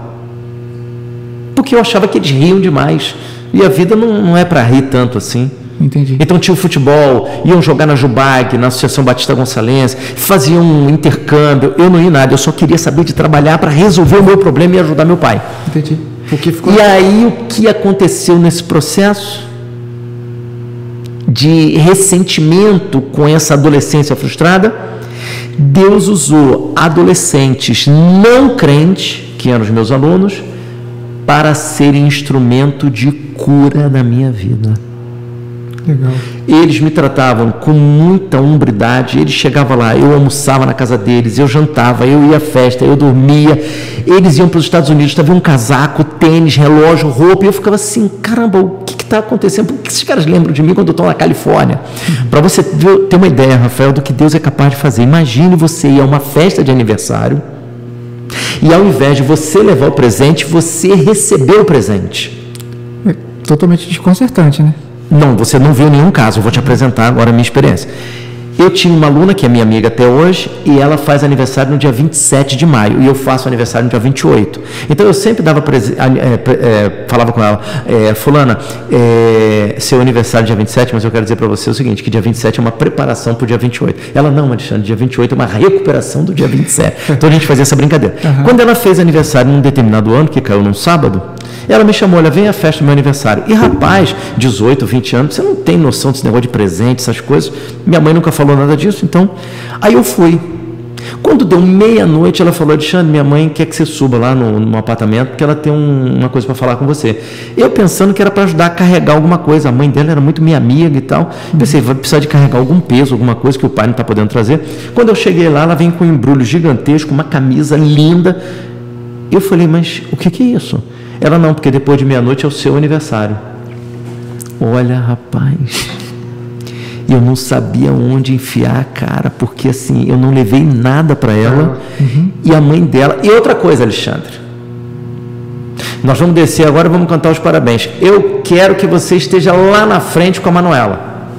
Porque eu achava que eles riam demais. E a vida não é para rir tanto assim. Entendi. Então tinha o futebol, iam jogar na Jubag, na Associação Batista Gonçalense, faziam um intercâmbio. Eu não ia nada, eu só queria saber de trabalhar para resolver o meu problema e ajudar meu pai. Entendi. E aí o que aconteceu nesse processo de ressentimento com essa adolescência frustrada? Deus usou adolescentes não crentes, que eram os meus alunos, para serem instrumento de cura na minha vida. Legal. Eles me tratavam com muita hombridade. Eles chegavam lá, eu almoçava na casa deles, eu jantava, eu ia à festa, eu dormia. Eles iam para os Estados Unidos, havia um casaco, tênis, relógio, roupa, e eu ficava assim, caramba, o que está acontecendo? Por que esses caras lembram de mim quando eu estou na Califórnia? Para você ter uma ideia, Rafael, do que Deus é capaz de fazer. Imagine você ir a uma festa de aniversário e ao invés de você levar o presente, você recebeu o presente. É totalmente desconcertante, né? Não, você não viu nenhum caso, eu vou te apresentar agora a minha experiência. Eu tinha uma aluna que é minha amiga até hoje e ela faz aniversário no dia 27 de maio e eu faço aniversário no dia 28. Então eu sempre dava falava com ela, fulana, seu aniversário é dia 27, mas eu quero dizer para você o seguinte, que dia 27 é uma preparação para o dia 28. Ela, não, Alexandre, dia 28 é uma recuperação do dia 27. Então a gente fazia essa brincadeira. Quando ela fez aniversário num determinado ano, que caiu num sábado, ela me chamou, olha, vem à festa do meu aniversário. E rapaz, 18, 20 anos, você não tem noção desse negócio de presente, essas coisas. Minha mãe nunca falou nada disso, então, aí eu fui. Quando deu meia-noite, ela falou, Alexandre, minha mãe quer que você suba lá no apartamento, porque ela tem uma coisa para falar com você. Eu pensando que era para ajudar a carregar alguma coisa, a mãe dela era muito minha amiga e tal, pensei, vai precisar de carregar algum peso, alguma coisa que o pai não está podendo trazer. Quando eu cheguei lá, ela vem com um embrulho gigantesco, uma camisa linda. Eu falei, mas o que é isso? Ela, não, porque depois de meia-noite é o seu aniversário. Olha, rapaz, eu não sabia onde enfiar a cara, porque assim, eu não levei nada para ela, e a mãe dela. E outra coisa, Alexandre, nós vamos descer agora e vamos cantar os parabéns. Eu quero que você esteja lá na frente com a Manuela,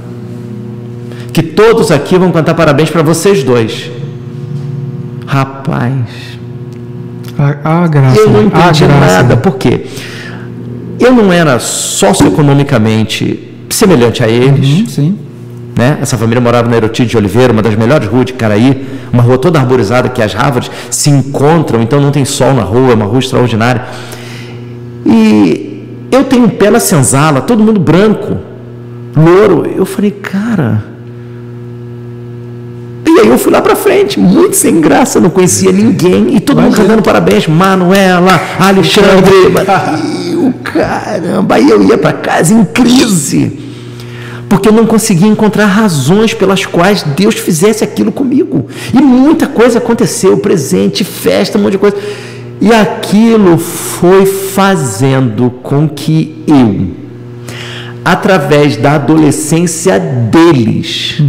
que todos aqui vão cantar parabéns para vocês dois. Rapaz, graça, eu não entendi nada. Por quê? Eu não era socioeconomicamente semelhante a eles. Sim. Né? Essa família morava na Erotide de Oliveira, uma das melhores ruas de Caraí, uma rua toda arborizada, que as árvores se encontram, então não tem sol na rua, é uma rua extraordinária. E eu tenho um pé na senzala, todo mundo branco, louro. Eu falei, cara... E aí eu fui lá para frente, muito sem graça, não conhecia ninguém, e todo mundo cantando parabéns, Manuela, Alexandre. caramba, aí eu ia para casa em crise, porque eu não conseguia encontrar razões pelas quais Deus fizesse aquilo comigo, e muita coisa aconteceu, presente, festa, um monte de coisa, e aquilo foi fazendo com que eu, através da adolescência deles,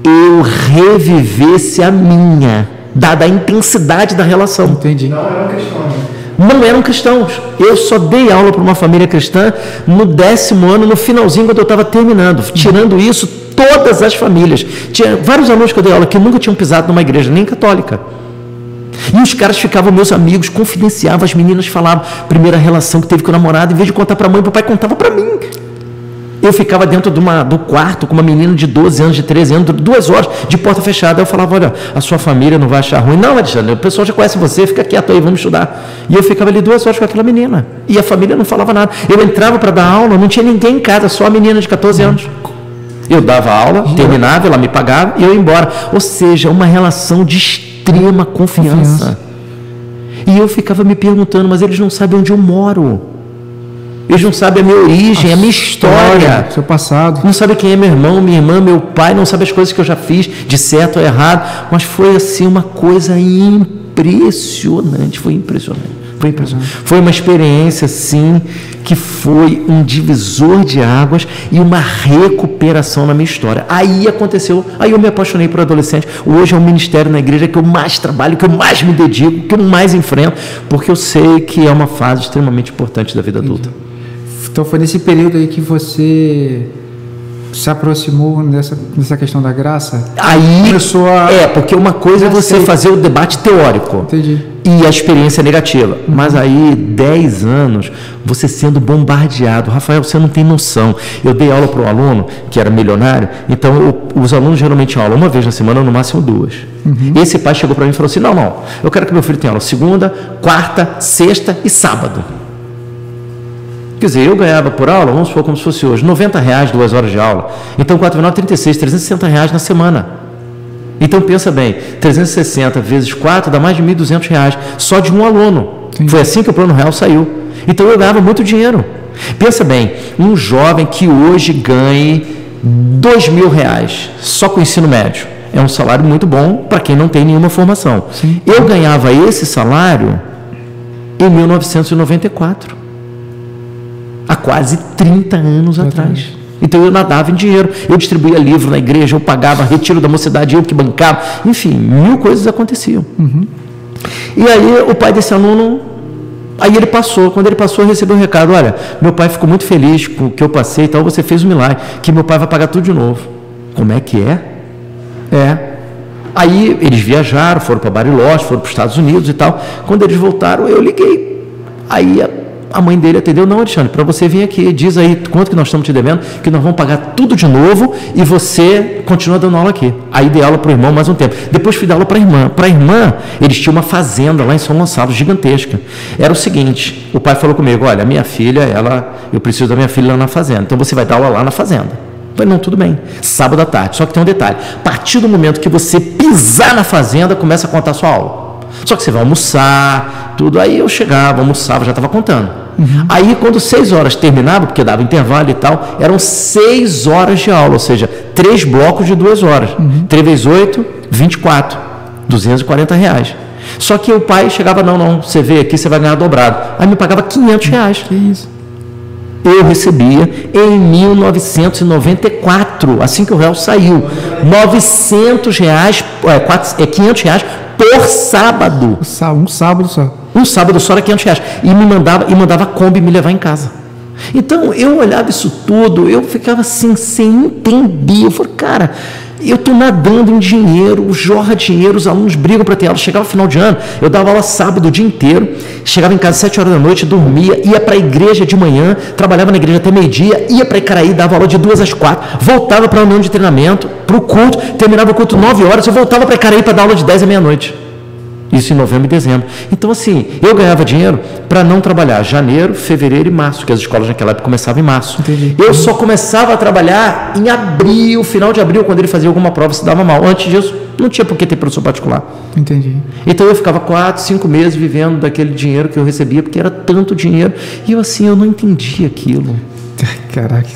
eu revivesse a minha, dada a intensidade da relação. Entendi. Não eram cristãos. Não eram cristãos. Eu só dei aula para uma família cristã no 10º ano, no finalzinho, quando eu estava terminando. Tirando isso, todas as famílias. Tinha vários alunos que eu dei aula que nunca tinham pisado numa igreja, nem católica. E os caras ficavam meus amigos, confidenciavam, as meninas falavam, primeira relação que teve com o namorado, em vez de contar para a mãe, o papai contava para mim. Eu ficava dentro do quarto com uma menina de 12 anos, de 13 anos, 2 horas, de porta fechada. Eu falava, olha, a sua família não vai achar ruim. Não, Alexandre, o pessoal já conhece você, fica quieto aí, vamos estudar. E eu ficava ali 2 horas com aquela menina. E a família não falava nada. Eu entrava para dar aula, não tinha ninguém em casa, só a menina de 14 anos. Eu dava aula, terminava, ela me pagava e eu ia embora. Ou seja, uma relação de extrema confiança. E eu ficava me perguntando, mas eles não sabem onde eu moro. Eles não sabem a minha origem, a minha história. Seu passado. Não sabem quem é meu irmão, minha irmã, meu pai, não sabem as coisas que eu já fiz, de certo ou errado. Mas foi assim uma coisa impressionante. Foi impressionante. Foi impressionante. Foi uma experiência, sim, que foi um divisor de águas e uma recuperação na minha história. Aí aconteceu, aí eu me apaixonei por adolescente. Hoje é um ministério na igreja que eu mais trabalho, que eu mais me dedico, que eu mais enfrento, porque eu sei que é uma fase extremamente importante da vida adulta. Então foi nesse período aí que você se aproximou nessa questão da graça? Aí começou a... porque uma coisa é você fazer o debate teórico. Entendi. E a experiência negativa. Mas aí, 10 anos, você sendo bombardeado. Rafael, você não tem noção. Eu dei aula para um aluno que era milionário, então os alunos geralmente tinham aula uma vez na semana, no máximo 2. Esse pai chegou para mim e falou assim, não, eu quero que meu filho tenha aula segunda, quarta, sexta e sábado. Quer dizer, eu ganhava por aula, vamos supor como se fosse hoje, R$90, 2 horas de aula. Então, 4 vezes 9, 36, R$360 na semana. Então, pensa bem, 360 vezes 4 dá mais de R$1.200, só de um aluno. Sim. Foi assim que o Plano Real saiu. Então, eu ganhava muito dinheiro. Pensa bem, um jovem que hoje ganhe R$2.000, só com o ensino médio, é um salário muito bom para quem não tem nenhuma formação. Sim. Eu ganhava esse salário em 1994. Há quase 30 anos atrás. Então eu nadava em dinheiro, eu distribuía livro na igreja, eu pagava retiro da mocidade, eu que bancava, enfim, 1000 coisas aconteciam. E aí o pai desse aluno, aí ele passou, quando ele passou eu recebi um recado, olha, meu pai ficou muito feliz com o que eu passei e tal, você fez um milagre, que meu pai vai pagar tudo de novo. Como é que é? Aí eles viajaram, foram para Bariloche, foram para os Estados Unidos e tal, quando eles voltaram eu liguei, aí a mãe dele atendeu, não, Alexandre, para você vir aqui, diz aí quanto que nós estamos te devendo, que nós vamos pagar tudo de novo e você continua dando aula aqui. Aí dei aula para o irmão mais um tempo. Depois fui dar aula para a irmã. Para a irmã, eles tinham uma fazenda lá em São Gonçalo, gigantesca. Era o seguinte, o pai falou comigo, olha, minha filha, eu preciso da minha filha lá na fazenda, então você vai dar aula lá na fazenda. Eu falei, não, tudo bem, sábado à tarde, só que tem um detalhe, a partir do momento que você pisar na fazenda, começa a contar a sua aula. Só que você vai almoçar, tudo. Aí eu chegava, almoçava, já estava contando. Aí quando 6 horas terminava, porque dava intervalo e tal, eram 6 horas de aula, ou seja, 3 blocos de 2 horas. 3 vezes 8, 24, R$240. Só que o pai chegava, não, você veio aqui, você vai ganhar dobrado. Aí me pagava R$500. Que isso? Eu recebia em 1994, assim que o real saiu, R$900, R$500 por sábado. Um sábado só. Um sábado só era R$500. E mandava a Kombi me levar em casa. Então, eu olhava isso tudo, eu ficava assim, sem entender. Eu falei, cara, eu estou nadando em dinheiro, jorra dinheiro, os alunos brigam para ter aula. Chegava final de ano, eu dava aula sábado o dia inteiro, chegava em casa às 7 horas da noite, dormia, ia para a igreja de manhã, trabalhava na igreja até meio-dia, ia para Icaraí, dava aula de 2 às 4, voltava para a reunião de treinamento, para o culto, terminava o culto 9 horas, eu voltava para Icaraí para dar aula de 10 à meia-noite. Isso em novembro e dezembro. Então, assim, eu ganhava dinheiro para não trabalhar janeiro, fevereiro e março, porque as escolas naquela época começavam em março. Entendi. Eu só começava a trabalhar em abril, final de abril, quando ele fazia alguma prova, se dava mal. Antes disso, não tinha por que ter professor particular. Entendi. Então eu ficava 4, 5 meses vivendo daquele dinheiro que eu recebia, porque era tanto dinheiro. E eu, assim, eu não entendia aquilo. Caraca.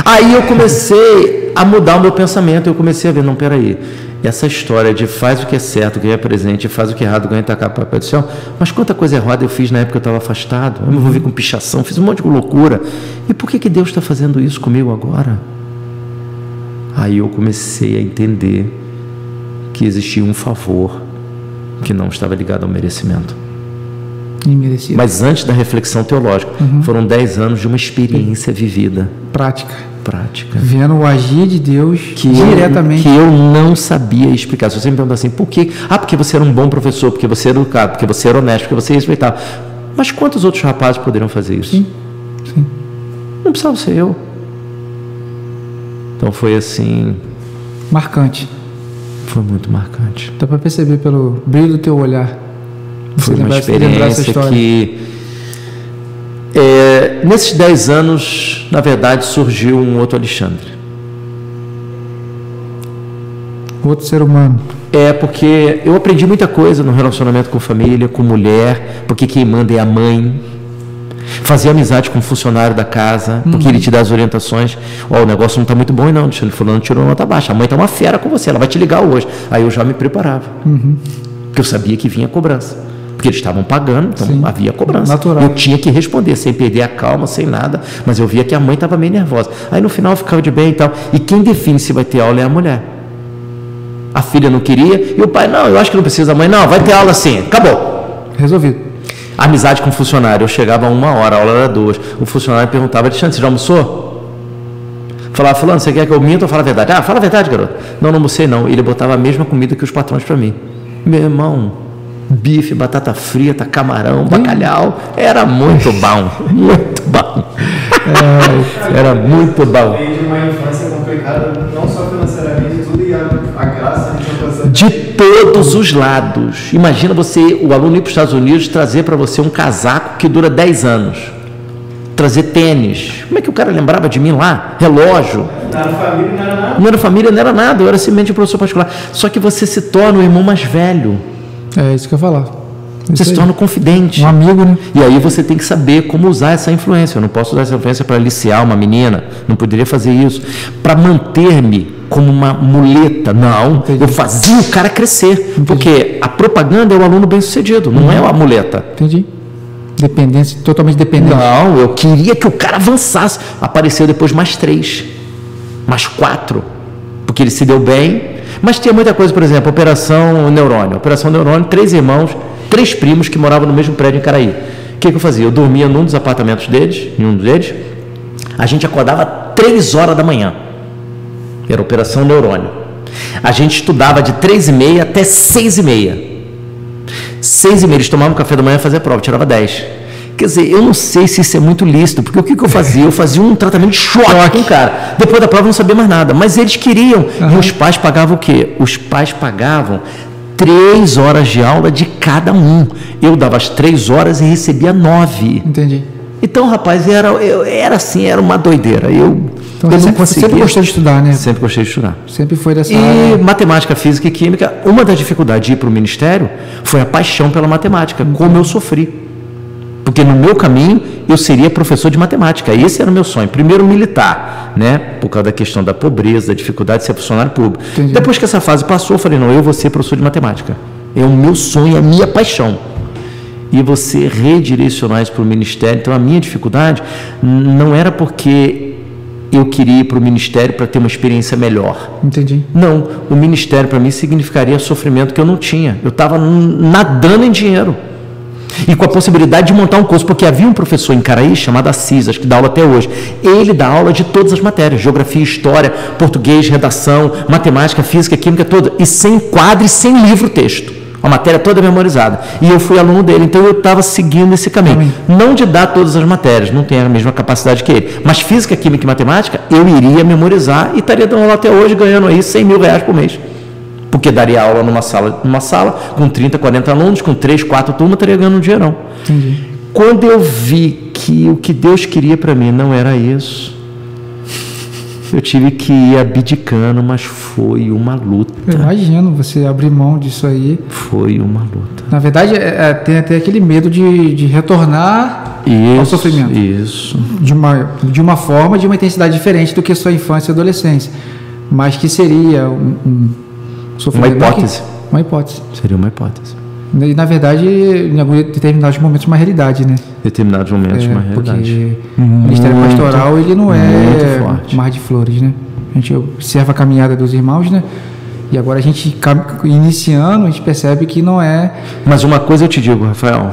Aí eu comecei a mudar o meu pensamento. Eu comecei a ver, não, peraí. Essa história de faz o que é certo, ganha presente, faz o que é errado, ganha tacar para Papai do Céu. Mas quanta coisa errada eu fiz na época que eu estava afastado. Eu me envolvi com pichação, fiz um monte de loucura. E por que Deus está fazendo isso comigo agora? Aí eu comecei a entender que existia um favor que não estava ligado ao merecimento. Imerecido. Mas antes da reflexão teológica, foram 10 anos de uma experiência vivida. Prática. Vendo o agir de Deus diretamente. Que eu não sabia explicar. Se você me perguntar assim, por quê? Ah, porque você era um bom professor, porque você era educado, porque você era honesto, porque você respeitava. Mas quantos outros rapazes poderiam fazer isso? Sim. Não precisava ser eu. Então foi assim... Marcante. Foi muito marcante. Dá para perceber pelo brilho do teu olhar. Foi uma experiência que... nesses 10 anos, na verdade, surgiu um outro Alexandre. Outro ser humano. Porque eu aprendi muita coisa no relacionamento com família, com mulher, porque quem manda é a mãe. Fazer amizade com o funcionário da casa, porque ele te dá as orientações. O negócio não está muito bom, não. Fulano tirou nota baixa. A mãe está uma fera com você, ela vai te ligar hoje. Aí eu já me preparava. Porque eu sabia que vinha cobrança. Porque eles estavam pagando, então havia cobrança. Natural. Eu tinha que responder, sem perder a calma, sem nada. Mas eu via que a mãe estava meio nervosa. Aí no final eu ficava de bem e tal. E quem define se vai ter aula é a mulher. A filha não queria, e o pai, não, eu acho que não precisa. A mãe, não, vai ter aula sim. Acabou. Resolvido. Amizade com o funcionário. Eu chegava a 1 hora, a aula era 2. O funcionário perguntava, Alexandre, você já almoçou? Falava, fulano, você quer que eu minta ou fala a verdade? Ah, fala a verdade, garoto. Não almocei não. Ele botava a mesma comida que os patrões para mim. Meu irmão, bife, batata frita, camarão, bacalhau, era muito bom, muito bom. Era muito bom. Veio de uma infância complicada, não só financeiramente, tudo, e a graça de uma coisa... De todos os lados. Imagina você, o aluno ir para os Estados Unidos, trazer para você um casaco que dura 10 anos. Trazer tênis. Como é que o cara lembrava de mim lá? Relógio. Não era família, não era nada. Não era família, não era nada. Eu era simplesmente um professor particular. Só que você se torna o irmão mais velho. É isso que eu ia falar. Você se torna confidente. Um amigo, né? E aí você tem que saber como usar essa influência. Eu não posso usar essa influência para aliciar uma menina. Não poderia fazer isso. Para manter-me como uma muleta. Não. Entendi. Eu fazia o cara crescer. Entendi. Porque a propaganda é o aluno bem-sucedido, não é a muleta. Entendi. Dependência, totalmente dependente. Não, eu queria que o cara avançasse. Apareceu depois mais 3, mais 4. Porque ele se deu bem. Mas tinha muita coisa, por exemplo, Operação Neurônio. Operação Neurônio, 3 irmãos, 3 primos que moravam no mesmo prédio em Caraí. O que eu fazia? Eu dormia num dos apartamentos deles, em um deles. A gente acordava 3 horas da manhã. Era Operação Neurônio. A gente estudava de 3h30 até 6h30. 6h30 eles tomavam café da manhã e faziam a prova, tirava 10. Quer dizer, eu não sei se isso é muito lícito, porque o que eu fazia? Eu fazia um tratamento de choque com o cara. Depois da prova eu não sabia mais nada, mas eles queriam. E os pais pagavam o quê? Os pais pagavam 3 horas de aula de cada um. Eu dava as 3 horas e recebia 9. Entendi. Então, rapaz, era assim, era uma doideira. Então, você sempre gostou de estudar, né? Sempre gostei de estudar. Sempre foi dessa E área. matemática, física e química, uma das dificuldades de ir para o ministério foi a paixão pela matemática, como eu sofri. Porque no meu caminho eu seria professor de matemática, esse era o meu sonho. Primeiro militar, né? Por causa da questão da pobreza, da dificuldade de ser funcionário público. Entendi. Depois que essa fase passou, eu falei, não, eu vou ser professor de matemática. É o meu sonho, é a minha paixão. E você redirecionar isso para o ministério. Então a minha dificuldade não era porque eu queria ir para o ministério para ter uma experiência melhor. Entendi. Não, o ministério para mim significaria sofrimento que eu não tinha. Eu estava nadando em dinheiro. E com a possibilidade de montar um curso, porque havia um professor em Caraí chamado Assis, acho que dá aula até hoje. Ele dá aula de todas as matérias, geografia, história, português, redação, matemática, física, química, toda. E sem quadro e sem livro-texto. A matéria toda memorizada. E eu fui aluno dele, então eu estava seguindo esse caminho. Amém. Não de dar todas as matérias, não tenho a mesma capacidade que ele. Mas física, química e matemática, eu iria memorizar e estaria dando aula até hoje, ganhando aí R$100 mil por mês. porque daria aula numa sala com 30, 40 alunos, com 3, 4 turmas, estaria ganhando um dinheirão. Entendi. Quando eu vi que o que Deus queria para mim não era isso, eu tive que ir abdicando, mas foi uma luta. Eu imagino você abrir mão disso aí. Foi uma luta. Na verdade, tem até aquele medo de retornar ao sofrimento. Isso. De uma forma, de uma intensidade diferente do que a sua infância e adolescência. Mas que seria um sofrimento. Uma hipótese. Uma hipótese. Seria uma hipótese. E, na verdade, em alguns determinados momentos, uma realidade, né? Determinados momentos, uma realidade. Porque o Ministério Pastoral, ele não é forte. mar de flores, né? A gente observa a caminhada dos irmãos, né? E agora a gente, iniciando, a gente percebe que não é... Mas uma coisa eu te digo, Rafael.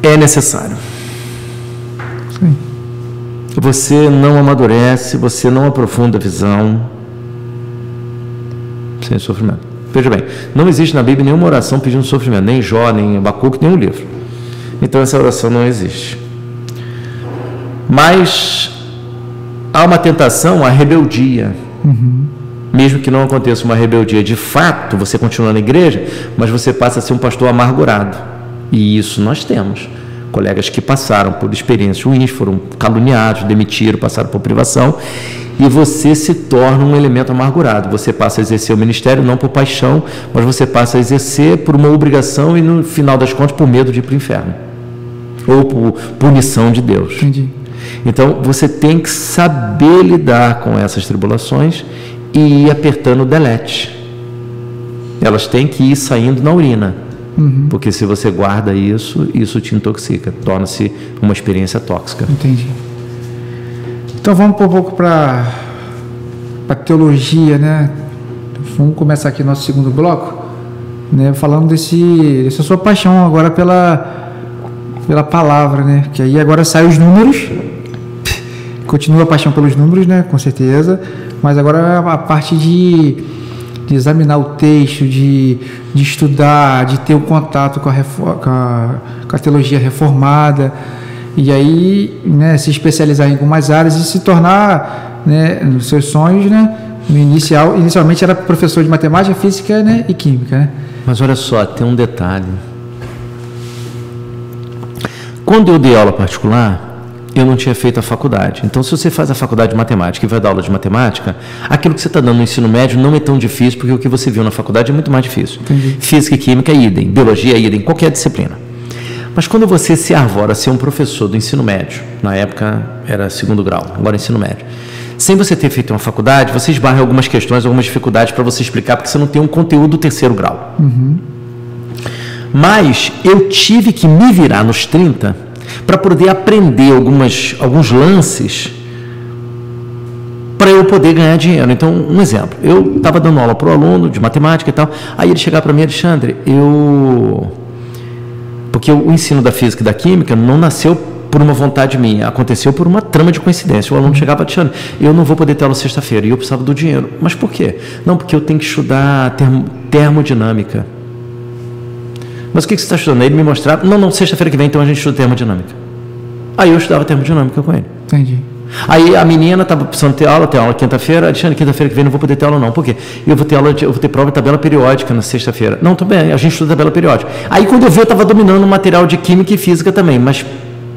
É necessário. Sim. Você não amadurece, você não aprofunda a visão sem sofrimento. Veja bem, não existe na Bíblia nenhuma oração pedindo sofrimento, nem Jó, nem Abacuque, nenhum livro. Então essa oração não existe. Mas há uma tentação à rebeldia. Mesmo que não aconteça uma rebeldia de fato, você continua na igreja, mas você passa a ser um pastor amargurado. E isso nós temos. Colegas que passaram por experiências ruins, foram caluniados, demitiram, passaram por privação, e você se torna um elemento amargurado. Você passa a exercer o ministério não por paixão, mas você passa a exercer por uma obrigação e, no final das contas, por medo de ir para o inferno. Ou por punição de Deus. Entendi. Então, você tem que saber lidar com essas tribulações e ir apertando o delete. Elas têm que ir saindo na urina. Porque se você guarda isso, isso te intoxica, torna-se uma experiência tóxica. Entendi. Então vamos um pouco para a teologia, né? Vamos começar aqui nosso segundo bloco, né? Falando dessa sua paixão agora pela palavra, né? Que aí agora saem os números, continua a paixão pelos números, né? Com certeza, mas agora a parte de examinar o texto, de estudar, de ter o contato com a teologia reformada, e aí, né, se especializar em algumas áreas e se tornar, né, nos seus sonhos, né, inicialmente era professor de matemática, física, né, e química, né? Mas olha só, tem um detalhe. Quando eu dei aula particular, eu não tinha feito a faculdade. Então, se você faz a faculdade de matemática e vai dar aula de matemática, aquilo que você está dando no ensino médio não é tão difícil, porque o que você viu na faculdade é muito mais difícil. Entendi. Física e química, idem. Biologia, idem. Qualquer disciplina. Mas quando você se arvora a ser um professor do ensino médio, na época era segundo grau, agora é ensino médio, sem você ter feito uma faculdade, você esbarra algumas questões, algumas dificuldades para você explicar, porque você não tem um conteúdo do terceiro grau. Mas eu tive que me virar nos 30 para poder aprender alguns lances para eu poder ganhar dinheiro. Então, um exemplo, eu estava dando aula para o aluno de matemática e tal, aí ele chegava para mim, Alexandre, porque o ensino da física e da química não nasceu por uma vontade minha, aconteceu por uma trama de coincidência. O aluno chegava, Alexandre, eu não vou poder ter aula sexta-feira, e eu precisava do dinheiro. Mas por quê? Não, porque eu tenho que estudar termodinâmica. Mas o que você está estudando? Ele me mostrava, não, sexta-feira que vem, então a gente estuda termodinâmica. Aí eu estudava termodinâmica com ele. Entendi. Aí a menina estava precisando ter aula quinta-feira. Alexandre, quinta-feira que vem não vou poder ter aula não. Por quê? Eu vou ter prova de tabela periódica na sexta-feira. Não, tudo bem, a gente estuda tabela periódica. Aí quando eu vi, eu estava dominando o material de química e física também, mas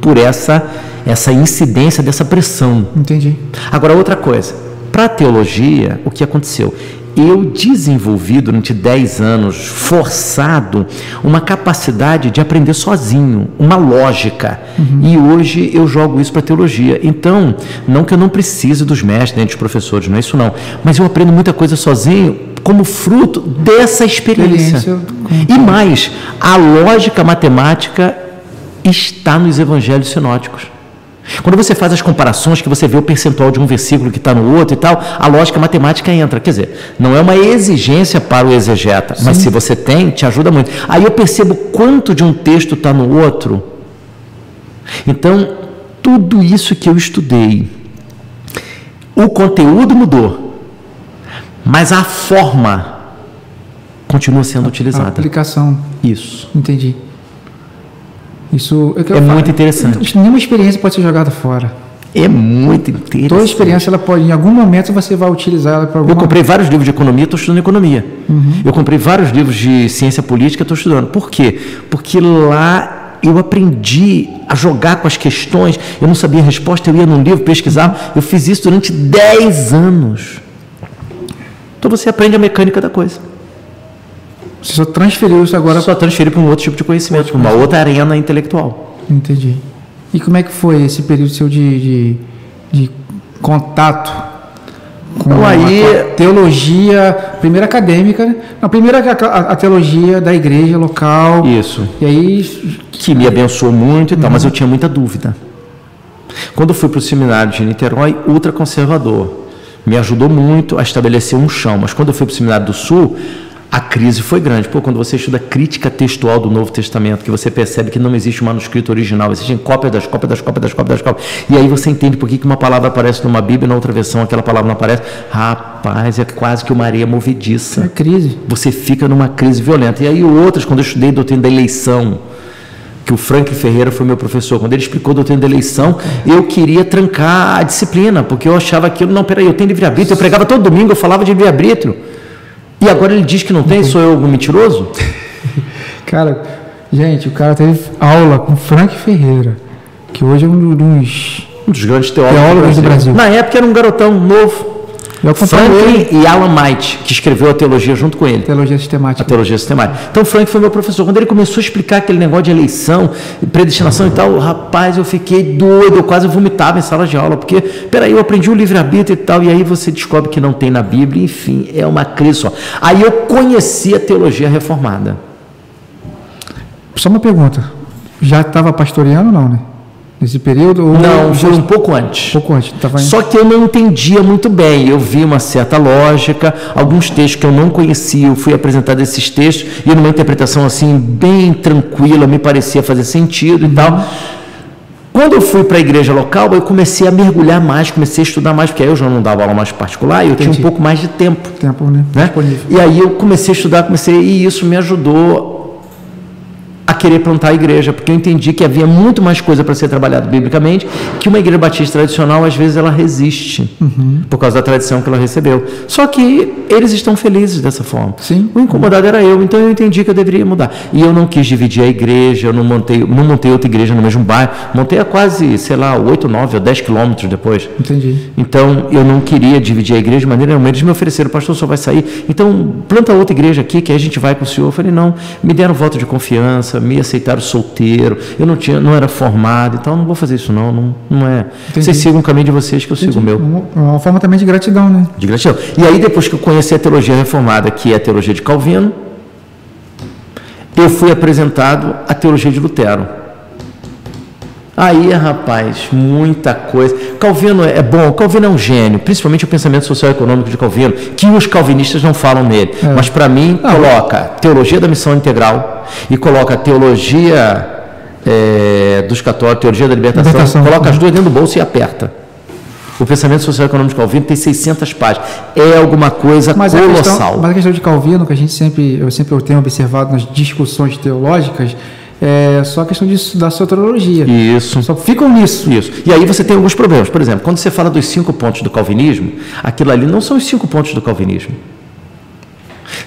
por essa incidência dessa pressão. Entendi. Agora, outra coisa. Para a teologia, o que aconteceu? Eu desenvolvi durante 10 anos, forçado, uma capacidade de aprender sozinho, uma lógica. E hoje eu jogo isso para a teologia. Então, não que eu não precise dos mestres, nem dos professores, não é isso não. Mas eu aprendo muita coisa sozinho como fruto dessa experiência. E mais, a lógica matemática está nos evangelhos sinóticos. Quando você faz as comparações, que você vê o percentual de um versículo que está no outro e tal, a lógica matemática entra. Quer dizer, não é uma exigência para o exegeta, mas se você tem, te ajuda muito. Aí eu percebo quanto de um texto está no outro. Então, tudo isso que eu estudei, o conteúdo mudou, mas a forma continua sendo utilizada. A aplicação. Isso. Entendi. Isso é muito interessante. Nenhuma experiência pode ser jogada fora. É muito interessante. Toda experiência, ela pode, em algum momento, você vai utilizar ela para alguma... Eu comprei vários livros de economia, estou estudando economia. Eu comprei vários livros de ciência política, estou estudando. Por quê? Porque lá eu aprendi a jogar com as questões, eu não sabia a resposta, eu ia num livro, pesquisava, eu fiz isso durante 10 anos. Então você aprende a mecânica da coisa. Você só transferiu isso agora... Só transferi para um outro tipo de conhecimento, para uma outra arena intelectual. Entendi. E como é que foi esse período seu de contato com a teologia, primeiro acadêmica, né? Não, primeiro a teologia da igreja local. Isso. E aí... Que me abençoou muito e tal, mas eu tinha muita dúvida. Quando eu fui para o seminário de Niterói, ultraconservador, me ajudou muito a estabelecer um chão, mas quando eu fui para o seminário do Sul, a crise foi grande. Quando você estuda crítica textual do Novo Testamento, que você percebe que não existe um manuscrito original, existem cópias das cópias. E aí você entende por que uma palavra aparece numa Bíblia e na outra versão aquela palavra não aparece. Rapaz, é quase que uma areia movediça. É crise. Você fica numa crise violenta. E aí outras, quando eu estudei doutrina da eleição, que o Franklin Ferreira foi meu professor, quando ele explicou a doutrina da eleição, eu queria trancar a disciplina, porque eu achava aquilo, não, peraí, eu tenho livre-arbítrio, eu pregava todo domingo, eu falava de livre-arbítrio. E agora ele diz que não tem, sou eu um mentiroso? Cara, gente, o cara teve aula com Frank Ferreira, que hoje é um dos grandes teólogos do Brasil. Na época era um garotão novo. Franklin e Alan Might, que escreveu a teologia junto com ele. Teologia sistemática. A teologia sistemática. Então, Frank foi meu professor. Quando ele começou a explicar aquele negócio de eleição, predestinação e tal, rapaz, eu fiquei doido, eu quase vomitava em sala de aula, porque, peraí, eu aprendi o livre-arbítrio e tal, e aí você descobre que não tem na Bíblia, enfim, é uma crise só. Aí eu conheci a teologia reformada. Só uma pergunta, já estava pastoreando ou não, né? Nesse período? Ou não, foi um pouco antes. Só que eu não entendia muito bem. Eu vi uma certa lógica, alguns textos que eu não conhecia, eu fui apresentado esses textos, e numa interpretação assim, bem tranquila, me parecia fazer sentido e tal. Quando eu fui para a igreja local, eu comecei a mergulhar mais, comecei a estudar mais, porque aí eu já não dava aula mais particular, e eu tinha um pouco mais de tempo. Né? E aí eu comecei a estudar, e isso me ajudou a querer plantar a igreja, porque eu entendi que havia muito mais coisa para ser trabalhado biblicamente, que uma igreja batista tradicional, às vezes, ela resiste, por causa da tradição que ela recebeu. Só que eles estão felizes dessa forma. Sim. O incomodado era eu, então eu entendi que eu deveria mudar. E eu não quis dividir a igreja, eu não montei outra igreja no mesmo bairro, montei a quase, 8, 9 ou 10 quilômetros depois. Entendi. Então, eu não queria dividir a igreja de maneira nenhuma. Eles me ofereceram, pastor, só vai sair, então planta outra igreja aqui, que aí a gente vai com o senhor. Eu falei, não, me deram voto de confiança, me aceitaram solteiro, eu não era formado, então não vou fazer isso não é. Entendi. Vocês sigam o caminho de vocês, que eu sigo o meu. Uma forma também de gratidão, né? De gratidão. E aí, depois que eu conheci a teologia reformada, que é a teologia de Calvino, eu fui apresentado à teologia de Lutero. Aí, rapaz, muita coisa. Calvino é bom, Calvino é um gênio, principalmente o pensamento social-econômico de Calvino, que os calvinistas não falam nele. Mas, para mim, coloca teologia da missão integral e coloca teologia dos católicos, teologia da libertação, coloca as duas dentro do bolso e aperta. O pensamento social-econômico de Calvino tem 600 páginas. É alguma coisa colossal. Mas a questão de Calvino, que eu sempre tenho observado nas discussões teológicas, é só a questão da soteriologia. Isso. Só ficam nisso. Isso. E aí você tem alguns problemas. Por exemplo, quando você fala dos 5 pontos do calvinismo, aquilo ali não são os 5 pontos do calvinismo.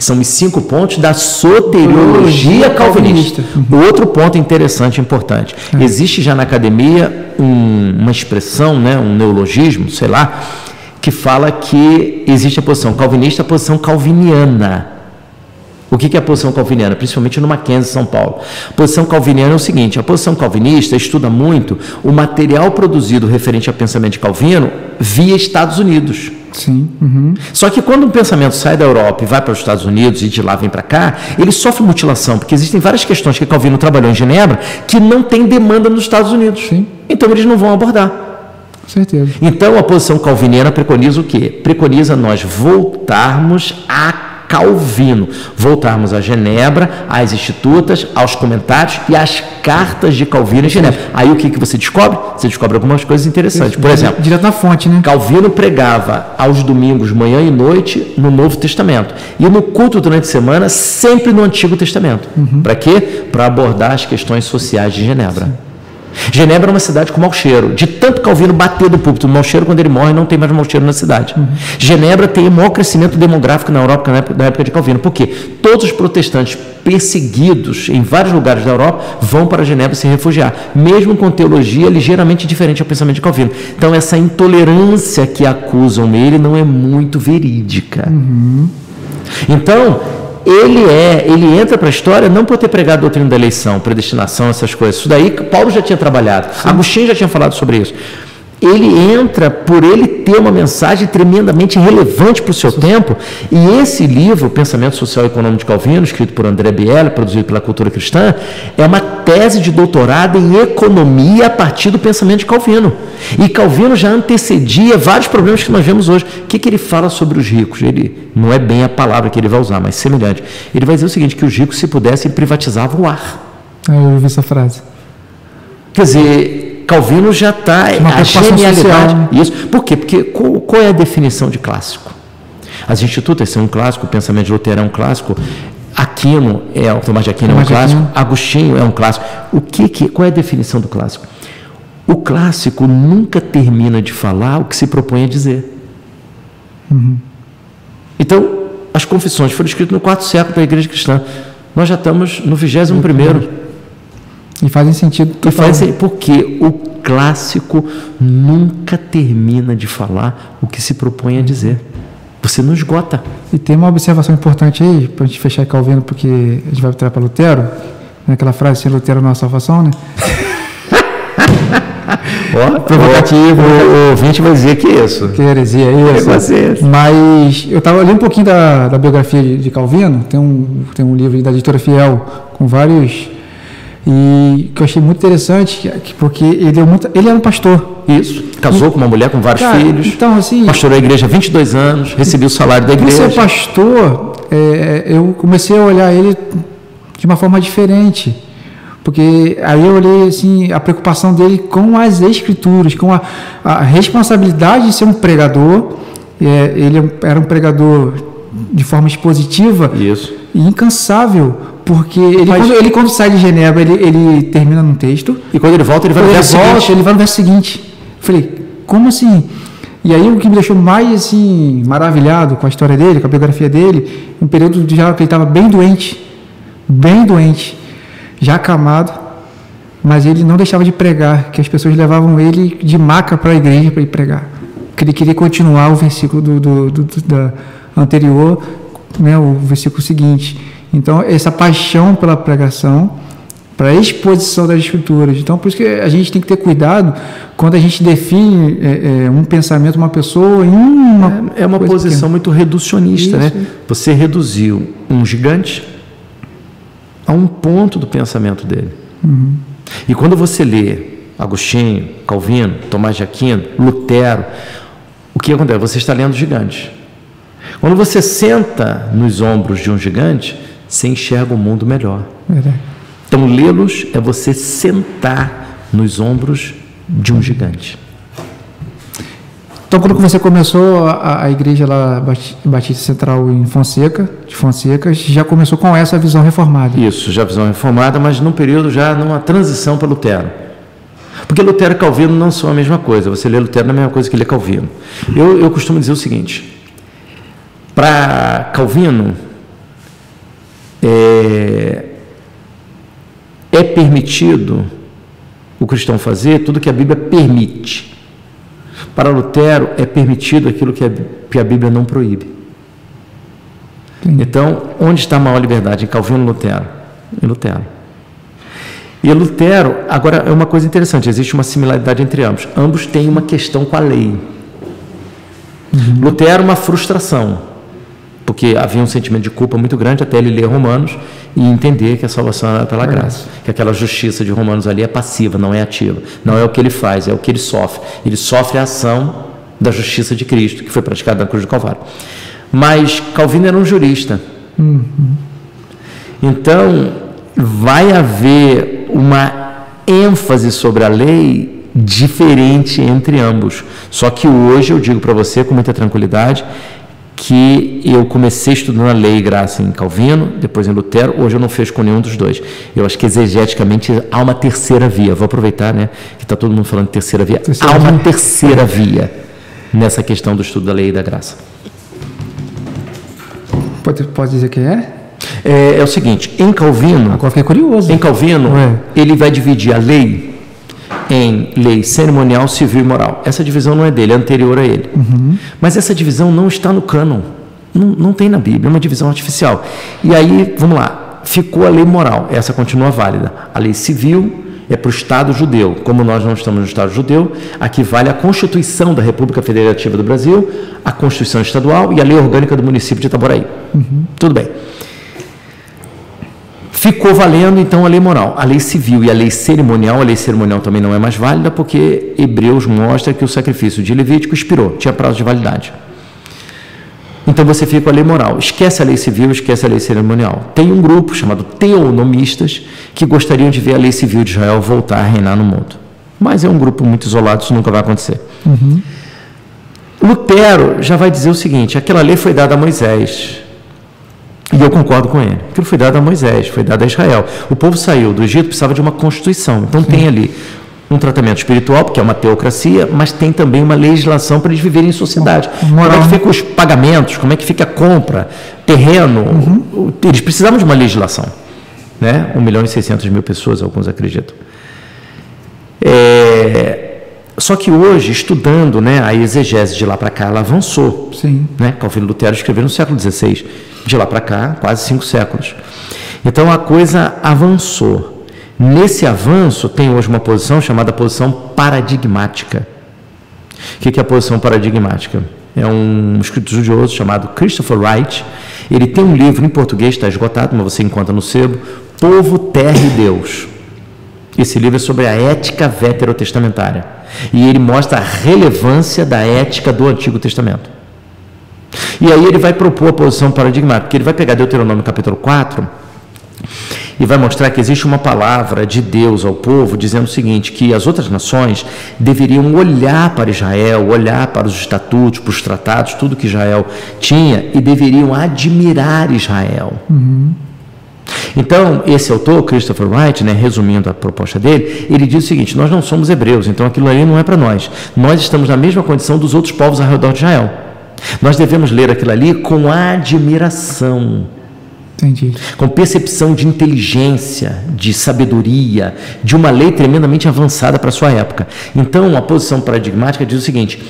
São os 5 pontos da soteriologia calvinista. Outro ponto interessante e importante. Existe já na academia uma expressão, um neologismo, sei lá, que fala que existe a posição calvinista e a posição calviniana. O que é a posição calviniana? Principalmente no Mackenzie, São Paulo. A posição calviniana é o seguinte: a posição calvinista estuda muito o material produzido referente ao pensamento de Calvino via Estados Unidos. Sim. Só que quando um pensamento sai da Europa e vai para os Estados Unidos e de lá vem para cá, ele sofre mutilação, porque existem várias questões que Calvino trabalhou em Genebra que não tem demanda nos Estados Unidos. Sim. Então eles não vão abordar. Com certeza. Então a posição calviniana preconiza o quê? Preconiza nós voltarmos a Calvino, voltarmos a Genebra, às Institutas, aos comentários e às cartas de Calvino em Genebra. Aí o que você descobre? Você descobre algumas coisas interessantes. Por exemplo, direto na fonte, né? Calvino pregava aos domingos, manhã e noite, no Novo Testamento. E no culto durante a semana, sempre no Antigo Testamento. Para quê? Para abordar as questões sociais de Genebra. Genebra é uma cidade com mau cheiro. De tanto Calvino bater do púlpito no mau cheiro, quando ele morre, não tem mais mau cheiro na cidade. Genebra tem o maior crescimento demográfico na Europa na época de Calvino. Por quê? Todos os protestantes perseguidos em vários lugares da Europa vão para Genebra se refugiar, mesmo com teologia ligeiramente diferente ao pensamento de Calvino. Então, essa intolerância que acusam nele não é muito verídica. Então, ele entra para a história não por ter pregado a doutrina da eleição, predestinação, essas coisas. Isso daí Paulo já tinha trabalhado. Sim. Agostinho já tinha falado sobre isso. Ele entra por ele ter uma mensagem tremendamente relevante para o seu tempo, e esse livro, Pensamento Social e Econômico de Calvino, escrito por André Biella, produzido pela Cultura Cristã, é uma tese de doutorado em economia a partir do pensamento de Calvino. E Calvino já antecedia vários problemas que nós vemos hoje. O que ele fala sobre os ricos? Ele não é bem a palavra que ele vai usar, mas semelhante. Ele vai dizer o seguinte, que os ricos, se pudessem, privatizavam o ar. Eu ouvi essa frase. Quer dizer, Calvino já está a genialidade. Social. Isso. Por quê? Porque qual é a definição de clássico? As institutas são um clássico, o pensamento de Lutero é um clássico, Aquino Tomás de Aquino é um clássico, Agostinho é um clássico. Qual é a definição do clássico? O clássico nunca termina de falar o que se propõe a dizer. Então, as confissões foram escritas no IV século da Igreja Cristã. Nós já estamos no 21º. E fazem sentido. Porque o clássico nunca termina de falar o que se propõe a dizer. Você não esgota. E tem uma observação importante aí, para a gente fechar Calvino, porque a gente vai entrar para Lutero, naquela frase, sem Lutero não há salvação, né? Provocativo. O ouvinte vai dizer que é isso. Que heresia é isso. Mas eu estava lendo um pouquinho da biografia de Calvino, tem um livro da editora Fiel, com vários... E que eu achei muito interessante, porque ele era um pastor. Isso, casou com uma mulher com vários filhos. Então, assim, pastorou a igreja há 22 anos, recebeu o salário da igreja. Por ser pastor, eu comecei a olhar ele de uma forma diferente. Porque aí eu olhei assim, a preocupação dele com as escrituras, com a responsabilidade de ser um pregador. Ele era um pregador de forma expositiva. Isso. E incansável. Porque quando sai de Genebra, ele termina num texto. E quando ele volta, ele vai no verso seguinte. Eu falei, como assim? E aí o que me deixou mais assim, maravilhado com a história dele, com a biografia dele, um período de já que ele estava bem doente, já acamado, mas ele não deixava de pregar, que as pessoas levavam ele de maca para a igreja para ir pregar. Porque ele queria continuar o versículo da anterior, né, o versículo seguinte. Então, essa paixão pela pregação, para a exposição das Escrituras. Então, por isso que a gente tem que ter cuidado quando a gente define um pensamento, uma pessoa em uma... É uma posição muito reducionista, isso, né? Você reduziu um gigante a um ponto do pensamento dele. E quando você lê Agostinho, Calvino, Tomás de Aquino, Lutero, o que acontece? Você está lendo gigantes. Quando você senta nos ombros de um gigante, você enxerga o mundo melhor. Verdade. Então, lê-los é você sentar nos ombros de um gigante. Então, quando você começou a igreja lá, Batista Central em Fonseca, já começou com essa visão reformada. Isso, já visão reformada, mas num período já numa transição para Lutero. Porque Lutero e Calvino não são a mesma coisa. Você lê Lutero não é a mesma coisa que lê Calvino. Eu costumo dizer o seguinte, para Calvino, é permitido o cristão fazer tudo que a Bíblia permite. Para Lutero, é permitido aquilo que a Bíblia não proíbe. Sim. Então, onde está a maior liberdade? Em Calvino ou Lutero? Em Lutero. E Lutero, agora, é uma coisa interessante, existe uma similaridade entre ambos. Ambos têm uma questão com a lei. Lutero, uma frustração, porque havia um sentimento de culpa muito grande até ele ler Romanos e entender que a salvação era pela graça, que aquela justiça de Romanos ali é passiva, não é ativa, não é o que ele faz, é o que ele sofre a ação da justiça de Cristo, que foi praticada na cruz do Calvário. Mas Calvino era um jurista, então vai haver uma ênfase sobre a lei diferente entre ambos, só que hoje eu digo para você com muita tranquilidade, que eu comecei estudando a lei e graça em Calvino, depois em Lutero, hoje eu não fecho com nenhum dos dois. Eu acho que exegeticamente há uma terceira via. Vou aproveitar, né, que está todo mundo falando de terceira via. Há uma terceira via nessa questão do estudo da lei e da graça. Pode dizer que é? É o seguinte, em Calvino... Agora fiquei curioso. Em Calvino, ele vai dividir a lei em lei cerimonial, civil e moral. Essa divisão não é dele, é anterior a ele. Mas essa divisão não está no cânon. Não tem na Bíblia, é uma divisão artificial. E aí, vamos lá, ficou a lei moral, essa continua válida. A lei civil é para o Estado judeu. Como nós não estamos no Estado judeu, aqui vale a Constituição da República Federativa do Brasil, a Constituição Estadual e a lei orgânica do município de Itaboraí. Tudo bem. Ficou valendo, então, a lei moral. A lei civil e a lei cerimonial também não é mais válida, porque Hebreus mostra que o sacrifício de Levítico expirou, tinha prazo de validade. Então, você fica com a lei moral. Esquece a lei civil, esquece a lei cerimonial. Tem um grupo chamado teonomistas que gostariam de ver a lei civil de Israel voltar a reinar no mundo. Mas é um grupo muito isolado, isso nunca vai acontecer. Lutero já vai dizer o seguinte, aquela lei foi dada a Moisés. E eu concordo com ele. Aquilo foi dado a Moisés, foi dado a Israel. O povo saiu do Egito, precisava de uma constituição. Então tem ali um tratamento espiritual, porque é uma teocracia, mas tem também uma legislação para eles viverem em sociedade. Como é que fica os pagamentos, como é que fica a compra, terreno. Eles precisavam de uma legislação. Né? 1.600.000 pessoas, alguns acreditam. Só que hoje, estudando, né, a exegese de lá para cá, ela avançou. Né? Calvino e Lutero escreveram no século XVI. De lá para cá, quase 5 séculos. Então, a coisa avançou. Nesse avanço, tem hoje uma posição chamada posição paradigmática. O que é a posição paradigmática? É um estudioso chamado Christopher Wright. Ele tem um livro em português, está esgotado, mas você encontra no sebo, Povo, Terra e Deus. Esse livro é sobre a ética veterotestamentária. E ele mostra a relevância da ética do Antigo Testamento. E aí ele vai propor a posição paradigmática, porque ele vai pegar Deuteronômio capítulo 4 e vai mostrar que existe uma palavra de Deus ao povo dizendo o seguinte, que as outras nações deveriam olhar para Israel, olhar para os estatutos, para os tratados, tudo que Israel tinha, e deveriam admirar Israel. Então, esse autor, Christopher Wright, né, resumindo a proposta dele, ele diz o seguinte, nós não somos hebreus, então aquilo ali não é para nós. Nós estamos na mesma condição dos outros povos ao redor de Israel. Nós devemos ler aquilo ali com admiração, com percepção de inteligência, de sabedoria, de uma lei tremendamente avançada para a sua época. Então, a posição paradigmática diz o seguinte,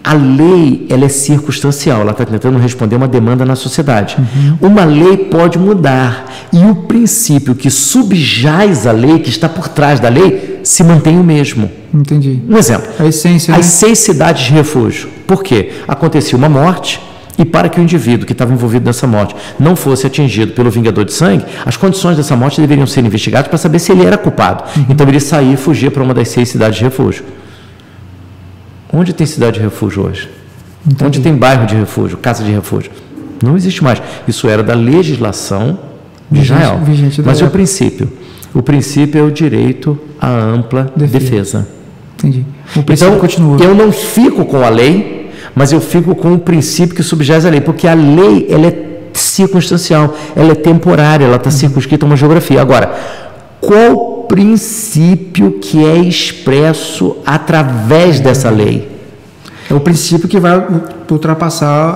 a lei ela é circunstancial, ela está tentando responder uma demanda na sociedade. Uma lei pode mudar e o princípio que subjaz a lei, que está por trás da lei, se mantém o mesmo. Entendi. Um exemplo, a essência, as 6 cidades de refúgio. Por quê? Acontecia uma morte e para que o indivíduo que estava envolvido nessa morte não fosse atingido pelo vingador de sangue, as condições dessa morte deveriam ser investigadas para saber se ele era culpado. Então ele saía e fugia para uma das 6 cidades de refúgio. Onde tem cidade de refúgio hoje? Entendi. Onde tem bairro de refúgio, casa de refúgio? Não existe mais. Isso era da legislação de Israel. Mas o princípio é o direito à ampla defesa. Entendi. Então, continua. Eu não fico com a lei, mas eu fico com o princípio que subjaz a lei, porque a lei ela é circunstancial, ela é temporária, ela está circunscrita a uma geografia. Agora, qual princípio que é expresso através dessa lei? É o princípio que vai ultrapassar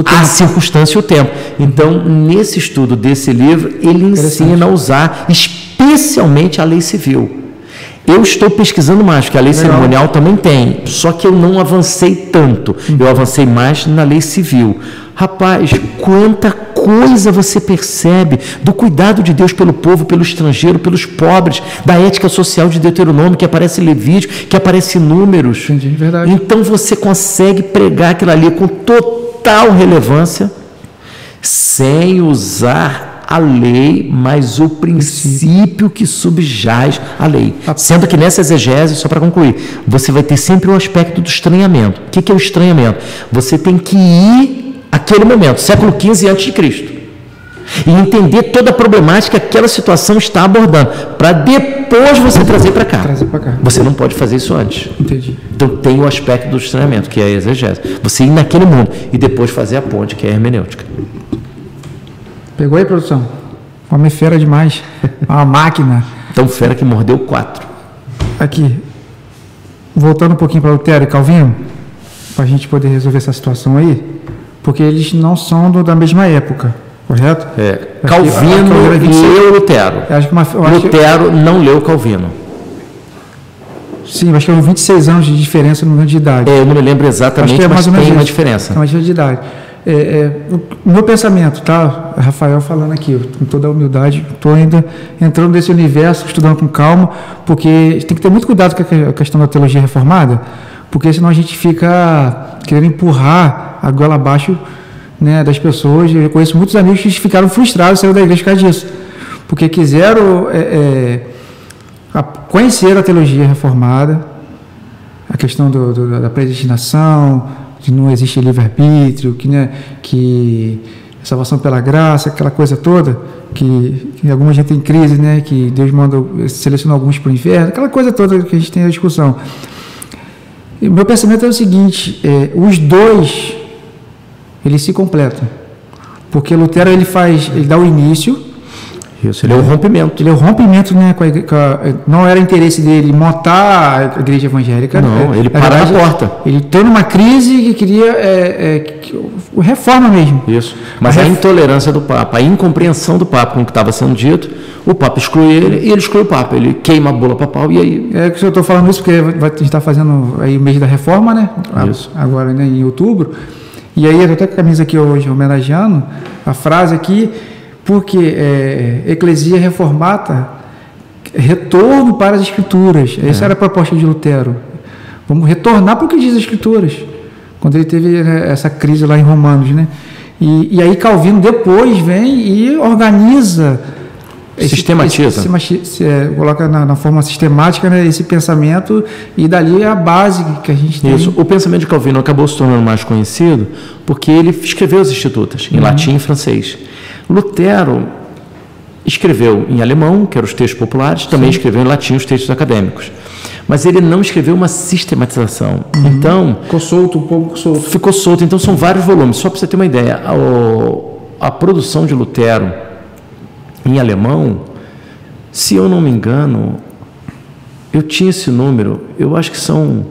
a circunstância e o tempo. Então, nesse estudo desse livro, ele ensina a usar especialmente a lei civil. Eu estou pesquisando mais, porque a lei cerimonial também tem, só que eu não avancei tanto, eu avancei mais na lei civil. Rapaz, quanta coisa você percebe do cuidado de Deus pelo povo, pelo estrangeiro, pelos pobres, da ética social de Deuteronômio, que aparece em Levítico, que aparece em Números. Entendi, verdade. Então você consegue pregar aquilo ali com total relevância, sem usar a lei, mas o princípio que subjaz a lei. Sendo que nessa exegese, só para concluir, você vai ter sempre o aspecto do estranhamento. O que é o estranhamento? Você tem que ir àquele momento, século XV a.C. E entender toda a problemática que aquela situação está abordando, para depois você trazer para cá. Você não pode fazer isso antes. Entendi. Então tem o aspecto do estranhamento, que é a exegese. Você ir naquele mundo e depois fazer a ponte, que é a hermenêutica. Pegou aí, produção? Homem fera demais. Uma máquina. Então, fera que mordeu 4. Aqui. Voltando um pouquinho para Lutero e Calvino, para a gente poder resolver essa situação aí, porque eles não são da mesma época, correto? Calvino leu Lutero. Lutero não leu Calvino. Sim, acho que é 26 anos de diferença no ano de idade. Eu não me lembro exatamente, mas tem uma diferença. É uma diferença de idade. O meu pensamento, tá? Rafael falando aqui, com toda a humildade, estou ainda entrando nesse universo, estudando com calma, porque tem que ter muito cuidado com a questão da teologia reformada, porque senão a gente fica querendo empurrar a goela abaixo, né, das pessoas. Eu conheço muitos amigos que ficaram frustrados, saíram da igreja por causa disso, porque quiseram conhecer a teologia reformada, a questão da predestinação, que não existe livre-arbítrio, que salvação pela graça, aquela coisa toda, que alguma gente tem crise, né, que Deus seleciona alguns para o inferno, aquela coisa toda que a gente tem a discussão. E meu pensamento é o seguinte, os dois, eles se completam, porque Lutero ele dá o início. Isso, ele é o rompimento. Ele é o rompimento, né, não era interesse dele montar a igreja evangélica. Não, ele para na porta. Ele teve uma crise que queria reforma mesmo. Isso. Mas a intolerância do Papa, a incompreensão do Papa com o que estava sendo dito, o Papa exclui ele e ele exclui o Papa. Ele queima a bula papal e aí... É que eu estou falando isso porque a gente está fazendo aí o mês da reforma, né? Isso. Agora, né, em outubro. E aí, eu estou até com a camisa aqui hoje homenageando a frase aqui, porque Eclesia Reformata, retorno para as Escrituras. Essa era a proposta de Lutero. Vamos retornar para o que diz as Escrituras, quando ele teve, né, essa crise lá em Romanos, né? E aí Calvino depois vem e organiza, sistematiza, coloca na forma sistemática, né, esse pensamento, e dali é a base que a gente tem. Isso. O pensamento de Calvino acabou se tornando mais conhecido porque ele escreveu as Institutas em latim e francês. Lutero escreveu em alemão, que eram os textos populares, também escreveu em latim os textos acadêmicos. Mas ele não escreveu uma sistematização. Então... Ficou solto, um pouco solto. Ficou solto. Então, são vários volumes. Só para você ter uma ideia, a produção de Lutero em alemão, se eu não me engano, eu tinha esse número, eu acho que são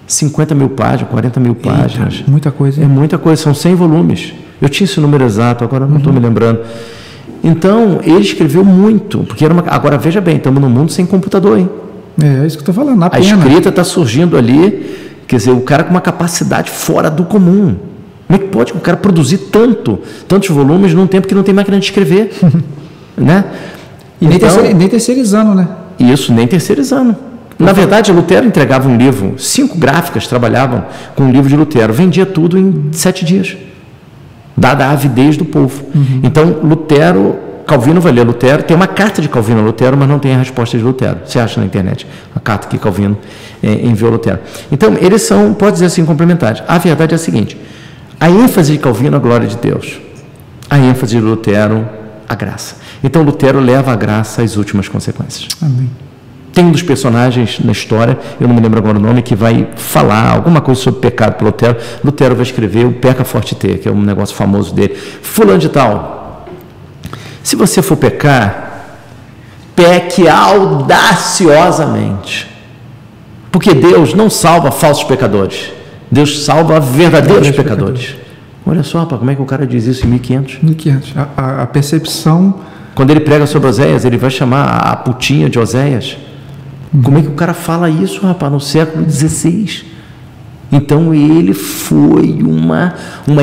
50 mil páginas, 40 mil páginas. Eita, muita coisa. É muita coisa, são 100 volumes. Eu tinha esse número exato, agora não estou me lembrando. Então, ele escreveu muito, porque era agora, veja bem, estamos num mundo sem computador, hein? É isso que eu estou falando, a escrita está surgindo ali, quer dizer, o cara com uma capacidade fora do comum. Como é que pode o cara produzir tantos volumes num tempo que não tem máquina de escrever? Né? E nem terceirizando, né? Isso, nem terceirizando. Na verdade, Lutero entregava um livro, 5 gráficas trabalhavam com um livro de Lutero, vendia tudo em 7 dias, dada a avidez do povo. Então, Calvino vai ler Lutero, tem uma carta de Calvino a Lutero, mas não tem a resposta de Lutero. Você acha na internet a carta que Calvino enviou a Lutero. Então, eles são, pode dizer assim, complementares. A verdade é a seguinte, a ênfase de Calvino, a glória de Deus. A ênfase de Lutero, a graça. Então, Lutero leva a graça às últimas consequências. Amém. Tem um dos personagens na história, eu não me lembro agora o nome, que vai falar alguma coisa sobre pecado para Lutero. Lutero vai escrever o Pecca Fortiter, que é um negócio famoso dele. Fulano de tal, se você for pecar, peque audaciosamente. Porque Deus não salva falsos pecadores. Deus salva verdadeiros pecadores. Olha só, rapaz, como é que o cara diz isso em 1500? 1500. A percepção... Quando ele prega sobre Oséias, ele vai chamar a putinha de Oséias. Como é que o cara fala isso, rapaz, no século XVI? Então, ele foi uma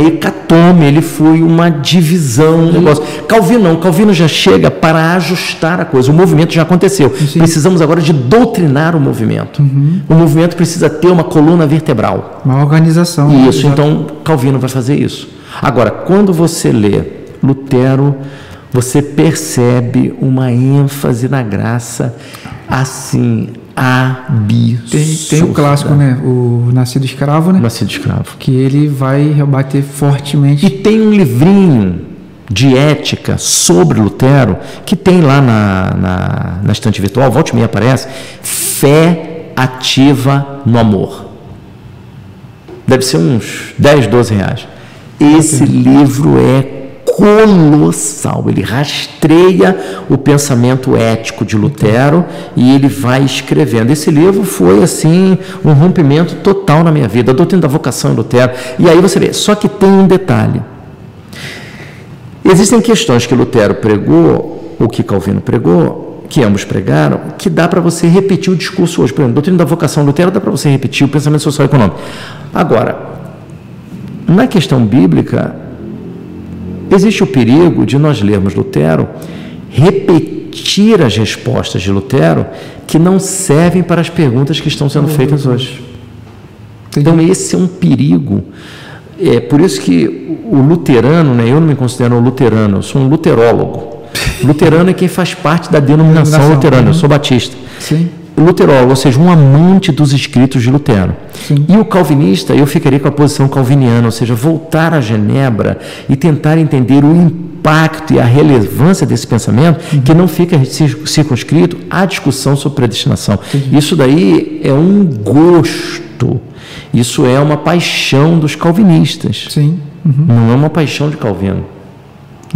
hecatombe, ele foi uma divisão, um negócio. Calvino já chega para ajustar a coisa, o movimento já aconteceu. Sim. Precisamos agora de doutrinar o movimento. O movimento precisa ter uma coluna vertebral. Uma organização. Isso, então Calvino vai fazer isso. Agora, quando você lê Lutero, você percebe uma ênfase na graça assim, absurda. Tem o clássico, né? O Nascido Escravo, né? Nascido Escravo. Que ele vai rebater fortemente. E tem um livrinho de ética sobre Lutero, que tem lá na estante virtual, volte e meia aparece, Fé Ativa no Amor. Deve ser uns 10, 12 reais. Esse livro é colossal, ele rastreia o pensamento ético de Lutero e ele vai escrevendo. Esse livro foi assim um rompimento total na minha vida, a doutrina da vocação em Lutero. E aí você vê, só que tem um detalhe. Existem questões que Lutero pregou, ou que Calvino pregou, que ambos pregaram, que dá para você repetir o discurso hoje. Por exemplo, a doutrina da vocação Lutero dá para você repetir o pensamento social e econômico. Agora, na questão bíblica, existe o perigo de nós lermos Lutero, repetir as respostas de Lutero que não servem para as perguntas que estão sendo feitas hoje. Então, esse é um perigo. É por isso que o luterano, né, eu não me considero um luterano, eu sou um luterólogo. Luterano é quem faz parte da denominação luterana, eu sou batista. Sim. Luterólogo, ou seja, um amante dos escritos de Lutero. Sim. E o calvinista, eu ficaria com a posição calviniana, ou seja, voltar a Genebra e tentar entender o impacto e a relevância desse pensamento, que não fica circunscrito à discussão sobre predestinação. Isso daí é um gosto, isso é uma paixão dos calvinistas. Sim. Não é uma paixão de Calvino.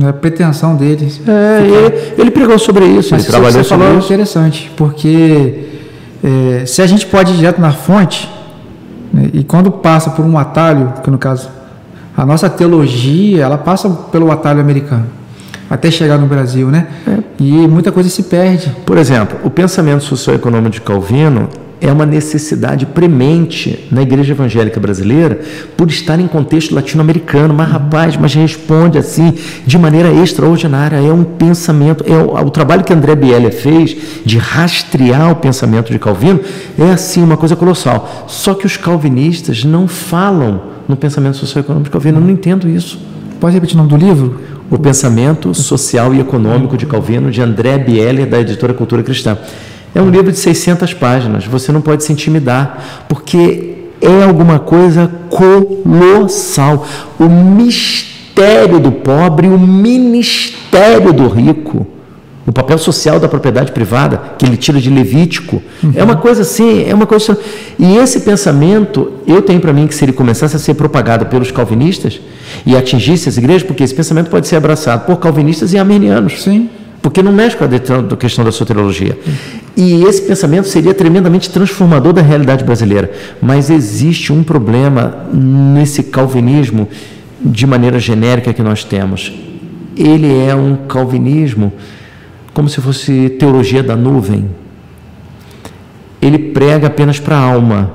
É a pretensão deles. Ele pregou sobre isso, Mas ele trabalhou sobre isso. Interessante, porque se a gente pode ir direto na fonte, né, e quando passa por um atalho, que no caso, a nossa teologia, ela passa pelo atalho americano, até chegar no Brasil, né? E muita coisa se perde. Por exemplo, o pensamento socioeconômico de Calvino é uma necessidade premente na igreja evangélica brasileira por estar em contexto latino-americano, mas rapaz, mas responde assim de maneira extraordinária, é um pensamento, o trabalho que André Bieler fez de rastrear o pensamento de Calvino é assim uma coisa colossal, só que os calvinistas não falam no pensamento socioeconômico de Calvino, eu não entendo isso. Pode repetir o nome do livro? O Pensamento Social e Econômico de Calvino, de André Bieler, da editora Cultura Cristã. É um livro de 600 páginas, você não pode se intimidar, porque é alguma coisa colossal. O mistério do pobre, o ministério do rico, o papel social da propriedade privada, que ele tira de Levítico, é uma coisa assim, é uma coisa... E esse pensamento, eu tenho para mim que se ele começasse a ser propagado pelos calvinistas e atingisse as igrejas, porque esse pensamento pode ser abraçado por calvinistas e arminianos. Sim. Porque não mexe com a questão da soteriologia. E esse pensamento seria tremendamente transformador da realidade brasileira. Mas existe um problema nesse calvinismo, de maneira genérica, que nós temos. Ele é um calvinismo como se fosse teologia da nuvem. Ele prega apenas para a alma,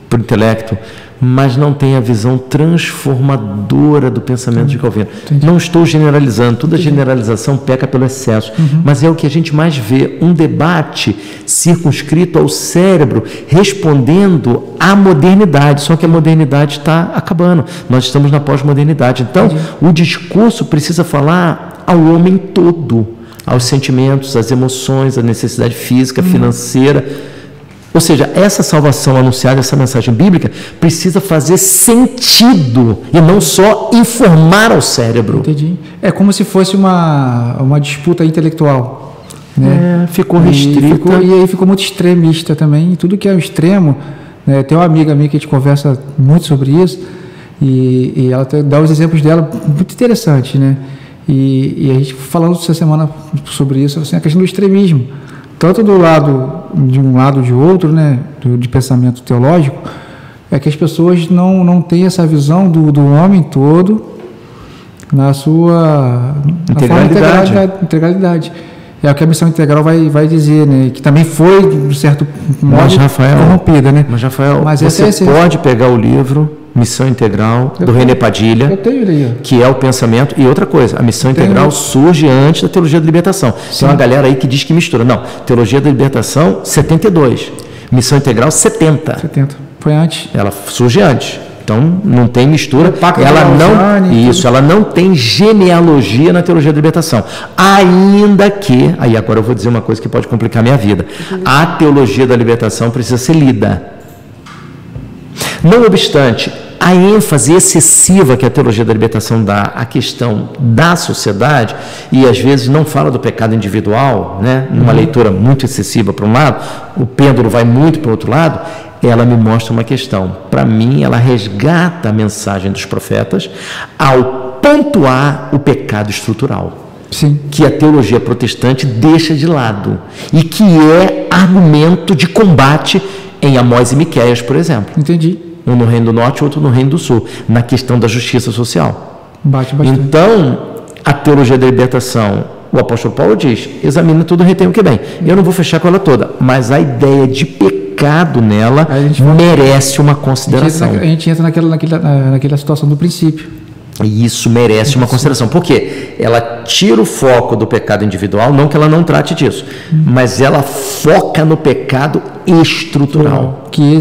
para o intelecto, mas não tem a visão transformadora do pensamento de Calvino. Entendi. Não estou generalizando, toda generalização peca pelo excesso, mas é o que a gente mais vê, um debate circunscrito ao cérebro, respondendo à modernidade, só que a modernidade está acabando, nós estamos na pós-modernidade, então o discurso precisa falar ao homem todo, aos sentimentos, às emoções, à necessidade física, financeira. Ou seja, essa salvação anunciada, essa mensagem bíblica, precisa fazer sentido e não só informar ao cérebro. Entendi. É como se fosse uma disputa intelectual. Né? Ficou restrita. E aí ficou muito extremista também. E tudo que é o extremo, né? Tem uma amiga minha que a gente conversa muito sobre isso, e ela dá os exemplos dela muito interessantes, né? E a gente falando essa semana sobre isso, assim, a questão do extremismo. Tanto do lado de um lado ou de outro, né, de pensamento teológico, é que as pessoas não têm essa visão do homem todo na sua integralidade. É o que a missão integral vai dizer, né, que também foi, de certo modo, corrompida. Né? Mas, Rafael, você pode pegar o livro Missão Integral, do René Padilha, eu tenho ele aí, que é o pensamento, e outra coisa, a missão integral surge antes da teologia da libertação. Tem uma galera aí que diz que mistura. Não, teologia da libertação, 72. Missão integral, 70. Foi antes. Ela surge antes. Então, não tem mistura. Ela não tem genealogia na teologia da libertação. Ainda que, aí agora eu vou dizer uma coisa que pode complicar a minha vida. A teologia da libertação precisa ser lida. Não obstante, a ênfase excessiva que a teologia da libertação dá à questão da sociedade, e às vezes não fala do pecado individual, né? Numa leitura muito excessiva para um lado, o pêndulo vai muito para o outro lado, ela me mostra uma questão. Para mim, ela resgata a mensagem dos profetas ao pontuar o pecado estrutural. Sim. Que a teologia protestante deixa de lado e que é argumento de combate em Amós e Miqueias, por exemplo. Entendi. Um no Reino do Norte, outro no Reino do Sul, na questão da justiça social. Bate bastante. Então, a teologia da libertação, o apóstolo Paulo diz, examina tudo e retém o que é bem. Eu não vou fechar com ela toda, mas a ideia de pecado nela merece uma consideração. A gente entra naquela situação do princípio. E isso merece uma consideração. Por quê? Ela tira o foco do pecado individual, não que ela não trate disso, mas ela foca no pecado estrutural, que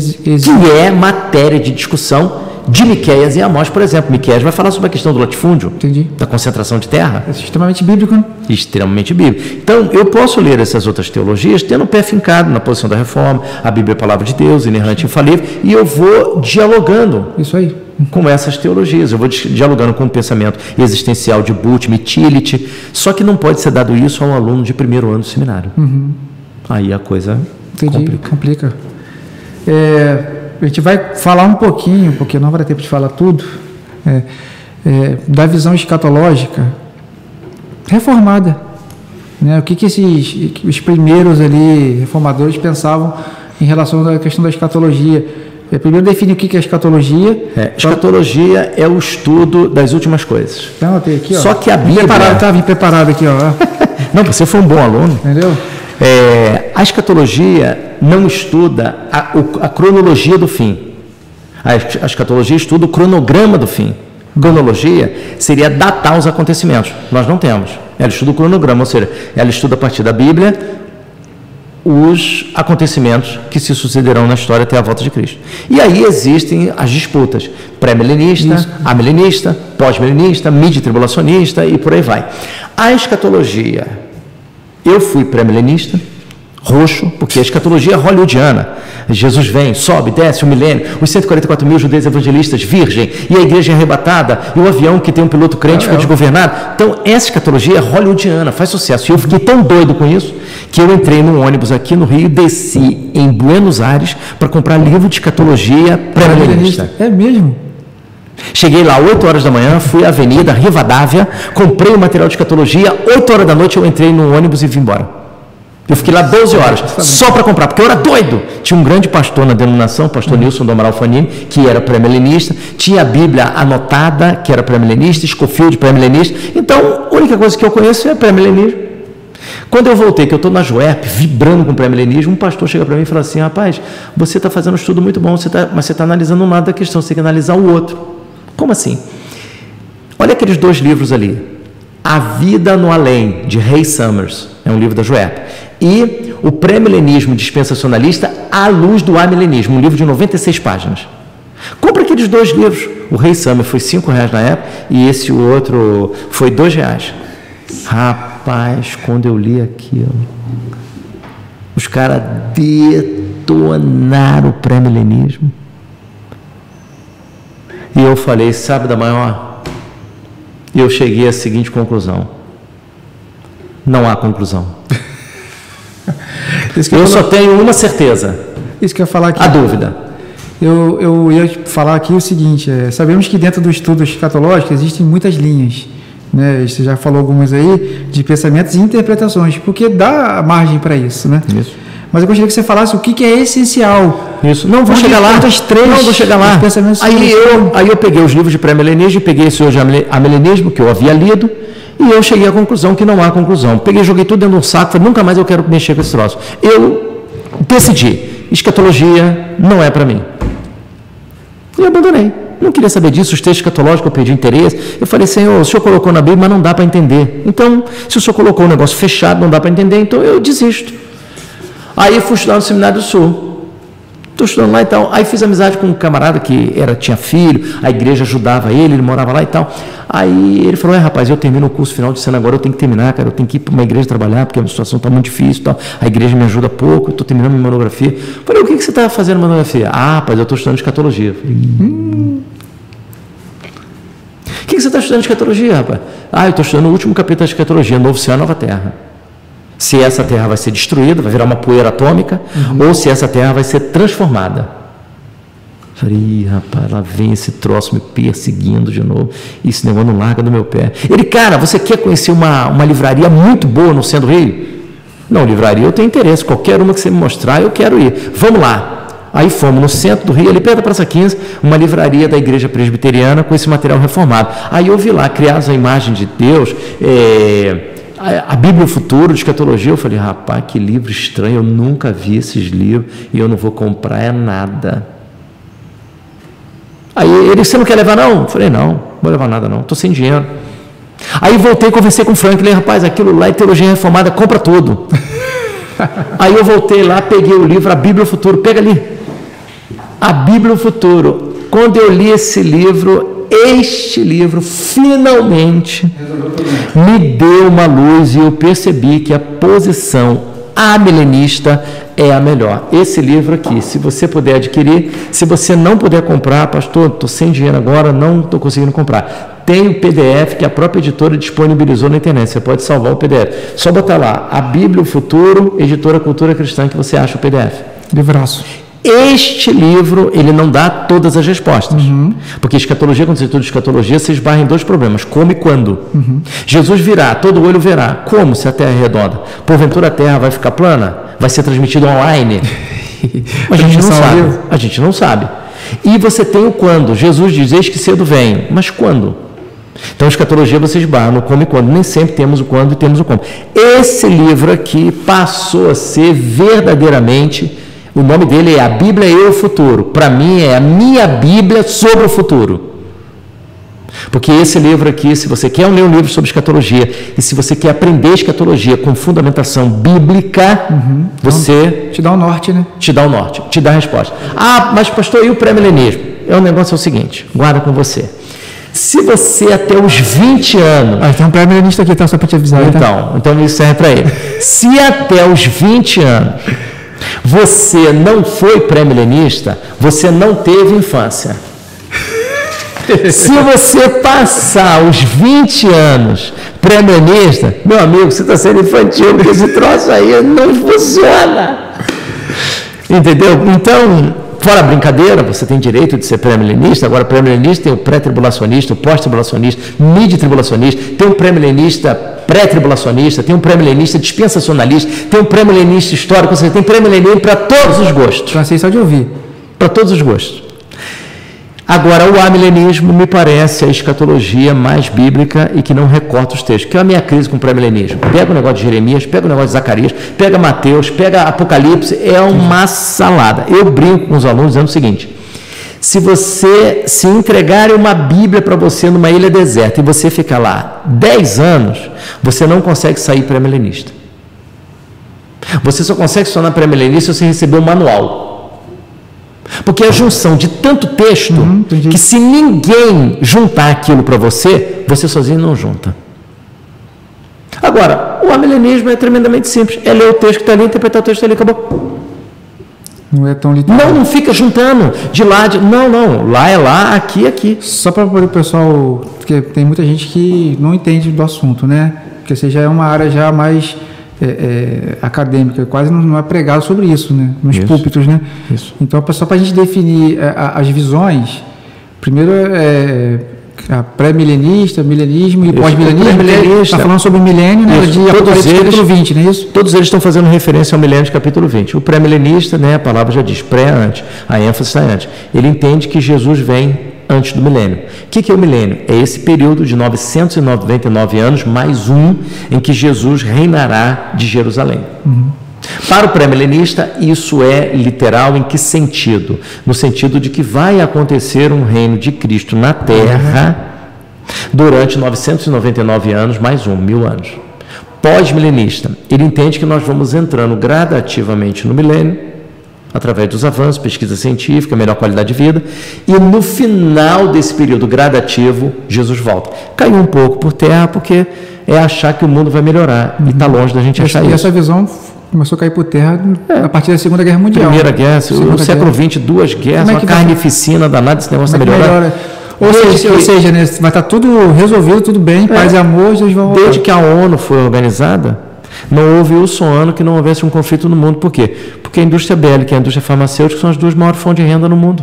é matéria de discussão de Miqueias e Amós, por exemplo. Miqueias vai falar sobre a questão do latifúndio, da concentração de terra. É extremamente bíblico, né? Extremamente bíblico. Então, eu posso ler essas outras teologias tendo o pé fincado na posição da reforma, a Bíblia é a palavra de Deus, inerrante e infalível, e eu vou dialogando. Isso aí. Com essas teologias, eu vou dialogando com o pensamento existencial de Butch, Tillich, só que não pode ser dado isso a um aluno de primeiro ano do seminário. Aí a coisa complica. A gente vai falar um pouquinho, porque não vai dar tempo de falar tudo, da visão escatológica reformada, né? O que os primeiros ali reformadores pensavam em relação à questão da escatologia. Primeiro define o que é escatologia. Escatologia é o estudo das últimas coisas. Anotei aqui, ó. Só que a Bíblia... Vim preparado aqui, ó. Não, você foi um bom aluno. Entendeu? A escatologia não estuda a cronologia do fim. A escatologia estuda o cronograma do fim. Cronologia seria datar os acontecimentos. Nós não temos. Ela estuda o cronograma, ou seja, ela estuda a partir da Bíblia os acontecimentos que se sucederão na história até a volta de Cristo. E aí existem as disputas, pré-milenista, amilenista, pós-milenista, midi-tribulacionista e por aí vai. A escatologia, eu fui pré-milenista, roxo, porque a escatologia é hollywoodiana. Jesus vem, sobe, desce o milênio, os 144 mil judeus evangelistas, virgem, e a igreja é arrebatada, e o avião que tem um piloto crente fica desgovernado. Então, essa escatologia é hollywoodiana, faz sucesso. E eu fiquei tão doido com isso, que eu entrei num ônibus aqui no Rio e desci em Buenos Aires para comprar livro de escatologia pré-milenista. É mesmo? Cheguei lá 8 horas da manhã, fui à Avenida Rivadavia, comprei o material de escatologia, 8 horas da noite eu entrei num ônibus e vim embora. Eu fiquei lá 12 horas, só para comprar, porque eu era doido. Tinha um grande pastor na denominação, o pastor Nilson do Amaral Fanini, que era pré-milenista, tinha a Bíblia anotada, que era pré-milenista, Scofield pré-milenista. Então, a única coisa que eu conheço é pré-milenismo. Quando eu voltei, que eu estou na JUERP, vibrando com o pré-milenismo, um pastor chega para mim e fala assim, rapaz, você está fazendo um estudo muito bom, mas você está analisando um lado da questão, você tem que analisar o outro. Como assim? Olha aqueles 2 livros ali. A Vida no Além, de Ray Summers, é um livro da JUERP. E o pré-milenismo dispensacionalista à luz do amilenismo, um livro de 96 páginas. Compra aqueles 2 livros. O Ray Summers foi R$5 na época e esse outro foi R$2. Rapaz, quando eu li aquilo, os caras detonaram o pré-milenismo. E eu falei, sabe da maior? E eu cheguei à seguinte conclusão: não há conclusão. Eu só tenho uma certeza. Isso que eu ia falar aqui. A dúvida. Eu ia falar aqui o seguinte: sabemos que dentro do estudo escatológico existem muitas linhas, né? Você já falou algumas aí, de pensamentos e interpretações, porque dá margem para isso, né? Isso. Mas eu gostaria que você falasse o que é essencial. Isso. Não, vou chegar lá. Não, vou chegar lá. Aí eu peguei os livros de pré-milenismo, peguei esse hoje amilenismo, que eu havia lido, e eu cheguei à conclusão que não há conclusão. Peguei, joguei tudo dentro de um saco, falei, nunca mais eu quero mexer com esse troço. Eu decidi, escatologia não é para mim. E abandonei. Não queria saber disso, os textos escatológicos eu perdi interesse. Eu falei, Senhor, o Senhor colocou na Bíblia, mas não dá para entender. Então, se o Senhor colocou um negócio fechado, não dá para entender, então eu desisto. Aí fui estudar no Seminário do Sul. Estou estudando lá e tal. Aí fiz amizade com um camarada que tinha filho, a igreja ajudava ele morava lá e tal. Aí ele falou, rapaz, eu termino o curso final de ano agora, eu tenho que terminar, cara, eu tenho que ir para uma igreja trabalhar, porque a situação está muito difícil e tal. A igreja me ajuda pouco, eu estou terminando minha monografia. Falei, o que você está fazendo monografia? Rapaz, eu estou estudando escatologia. Falei, que você está estudando escatologia, rapaz? Ah, eu estou estudando o último capítulo da escatologia, Novo Céu e Nova Terra. Se essa terra vai ser destruída, vai virar uma poeira atômica, ou se essa terra vai ser transformada. Falei, ih, rapaz, lá vem esse troço me perseguindo de novo, esse negócio não larga do meu pé. Ele, cara, você quer conhecer uma livraria muito boa no centro do Rio? Não, livraria eu tenho interesse, qualquer uma que você me mostrar eu quero ir. Vamos lá. Aí fomos no centro do Rio, ali perto da Praça 15, uma livraria da Igreja Presbiteriana com esse material reformado. Aí eu vi lá, criados à imagem de Deus, a Bíblia Futuro, de escatologia. Eu falei, rapaz, que livro estranho, eu nunca vi esses livros e eu não vou comprar nada. Aí ele, você não quer levar não? Eu falei, não vou levar nada não, estou sem dinheiro. Aí voltei e conversei com o Franklin, rapaz, aquilo lá é teologia reformada, compra tudo. Aí eu voltei lá, peguei o livro, a Bíblia Futuro, pega ali. A Bíblia Futuro. Quando eu li esse livro, este livro finalmente me deu uma luz e eu percebi que a posição amilenista é a melhor. Esse livro aqui, se você puder adquirir, se você não puder comprar, pastor, estou sem dinheiro agora, não estou conseguindo comprar. Tem o PDF que a própria editora disponibilizou na internet, você pode salvar o PDF. Só botar lá, a Bíblia Futuro, editora Cultura Cristã, que você acha o PDF. Livraço. Este livro, ele não dá todas as respostas. Porque escatologia, quando você estuda escatologia, você esbarra em dois problemas: como e quando. Jesus virá, todo olho verá. Como, se a terra é redonda? Porventura a terra vai ficar plana? Vai ser transmitido online? A gente não sabe. A gente não sabe. E você tem o quando. Jesus diz, eis que cedo vem. Mas quando? Então, escatologia você esbarra no como e quando. Nem sempre temos o quando e temos o como. Esse livro aqui passou a ser verdadeiramente... O nome dele é A Bíblia e o Futuro. Para mim é a minha Bíblia sobre o futuro. Porque esse livro aqui, se você quer ler um livro sobre escatologia, e se você quer aprender escatologia com fundamentação bíblica, você... Te dá o norte, né? Te dá o norte, te dá a resposta. Ah, mas pastor, e o pré-milenismo? O negócio é o seguinte, guarda com você. Se você até os 20 anos... tem um pré-milenista aqui, tá? Só para te avisar. Então isso serve para ele. Se até os 20 anos... você não foi pré-milenista, você não teve infância. Se você passar os 20 anos pré-milenista, meu amigo, você está sendo infantil, porque esse troço aí não funciona. Entendeu? Então, fora a brincadeira, você tem direito de ser pré-milenista. Agora, pré-milenista tem o pré-tribulacionista, o pós-tribulacionista, mid-tribulacionista, tem um pré-milenista pré-tribulacionista, tem um pré-milenista dispensacionalista, tem um pré-milenista histórico, você tem pré-milenista para todos os gostos. Cansei só de ouvir. Para todos os gostos. Agora, o amilenismo me parece a escatologia mais bíblica e que não recorta os textos, que é a minha crise com o pré-milenismo. Pega o negócio de Jeremias, pega o negócio de Zacarias, pega Mateus, pega Apocalipse, é uma salada. Eu brinco com os alunos dizendo o seguinte: se você se entregar uma Bíblia para você numa ilha deserta e você ficar lá 10 anos, você não consegue sair pré-milenista. Você só consegue se tornar pré-milenista se você receber um manual. Porque a junção de tanto texto que se ninguém juntar aquilo para você, você sozinho não junta. Agora, o amilenismo é tremendamente simples. É ler o texto que está ali, interpretar o texto ali, acabou. Não é tão literal. Não fica juntando de lá, não. Lá é lá, aqui é aqui. Só para o pessoal, porque tem muita gente que não entende do assunto, né? Porque você já é uma área já mais acadêmica, quase não é pregado sobre isso, né? Nos púlpitos, né? Isso. Então, só para a gente definir as visões, primeiro a pré-milenista, milenismo e pós-milenismo. Está falando sobre o milênio, né? De Apocalipse capítulo 20, não é isso? Todos eles estão fazendo referência ao milênio de capítulo 20. O pré-milenista, né, a palavra já diz, pré-antes, a ênfase está antes. Ele entende que Jesus vem antes do milênio. O que é o milênio? É esse período de 999 anos, mais um, em que Jesus reinará de Jerusalém. Para o pré-milenista, isso é literal em que sentido? No sentido de que vai acontecer um reino de Cristo na Terra durante 999 anos, mais 1000 anos. Pós-milenista, ele entende que nós vamos entrando gradativamente no milênio, através dos avanços, pesquisa científica, melhor qualidade de vida, e no final desse período gradativo, Jesus volta. Caiu um pouco por terra, porque é achar que o mundo vai melhorar, e está longe da gente achar isso. E essa visão começou a cair por terra a partir da Segunda Guerra Mundial. Primeira Guerra, no século XX, 2 guerras, uma carnificina danada, esse negócio está melhorando. Ou seja, né, vai estar tudo resolvido, tudo bem, paz e amor, eles vão voltar. Desde que a ONU foi organizada, não houve um ano que não houvesse um conflito no mundo. Por quê? Porque a indústria bélica e a indústria farmacêutica são as duas maiores fontes de renda no mundo.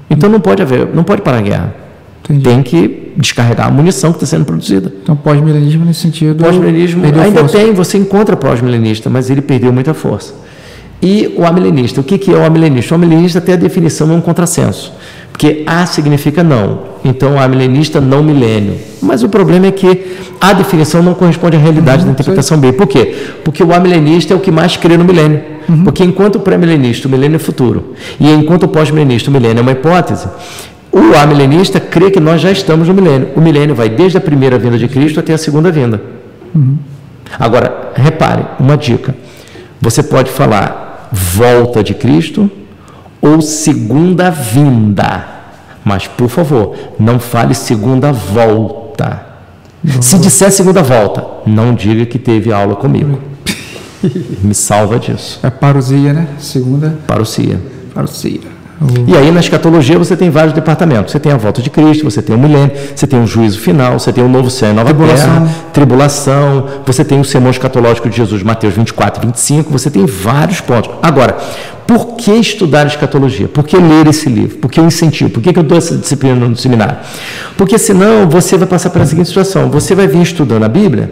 Então não pode parar a guerra. Entendi. Tem que descarregar a munição que está sendo produzida. Então, pós-milenismo nesse sentido. Pós-milenismo ainda tem, você encontra pós-milenista, mas ele perdeu muita força. E o amilenista, o que é o amilenista? O amilenista tem a definição, é um contrassenso. Porque A significa não. Então, o amilenista não milênio. Mas o problema é que a definição não corresponde à realidade da interpretação B. Por quê? Porque o amilenista é o que mais crê no milênio. Porque enquanto o pré-milenista, o milênio é futuro. E enquanto o pós-milenista, o milênio é uma hipótese. O amilenista crê que nós já estamos no milênio. O milênio vai desde a primeira vinda de Cristo até a segunda vinda. Agora, repare, uma dica. Você pode falar volta de Cristo ou segunda vinda. Mas, por favor, não fale segunda volta. Se disser segunda volta, não diga que teve aula comigo. Me salva disso. É parousia, né? Segunda. Parousia. Parousia. E aí, na escatologia, você tem vários departamentos. Você tem a volta de Cristo, você tem o milênio, você tem o juízo final, você tem o novo céu e nova terra, tribulação, você tem o sermão escatológico de Jesus, Mateus 24 e 25, você tem vários pontos. Agora, por que estudar escatologia? Por que ler esse livro? Por que eu incentivo? Por que eu dou essa disciplina no seminário? Porque senão você vai passar pela seguinte situação, você vai vir estudando a Bíblia,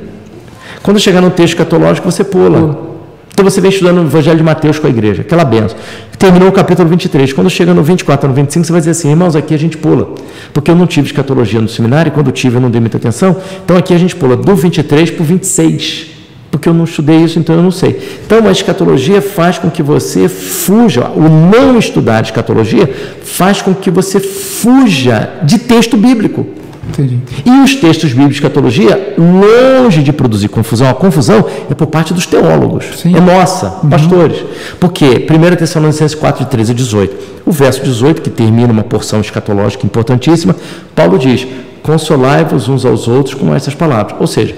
quando chegar no texto escatológico, você pula. Então você vem estudando o Evangelho de Mateus com a igreja, aquela benção. Terminou o capítulo 23. Quando chega no 24, no 25, você vai dizer assim, irmãos, aqui a gente pula. Porque eu não tive escatologia no seminário, e quando tive eu não dei muita atenção. Então aqui a gente pula do 23 para o 26. Porque eu não estudei isso, então eu não sei. Então a escatologia faz com que você fuja, o não estudar escatologia faz com que você fuja de texto bíblico. Entendi. E os textos bíblicos de escatologia, longe de produzir confusão, a confusão é por parte dos teólogos, é nossa, pastores. Porque 1 Tessalonicenses 4, de 13 a 18, o verso 18, que termina uma porção escatológica importantíssima, Paulo diz, consolai-vos uns aos outros com essas palavras. Ou seja,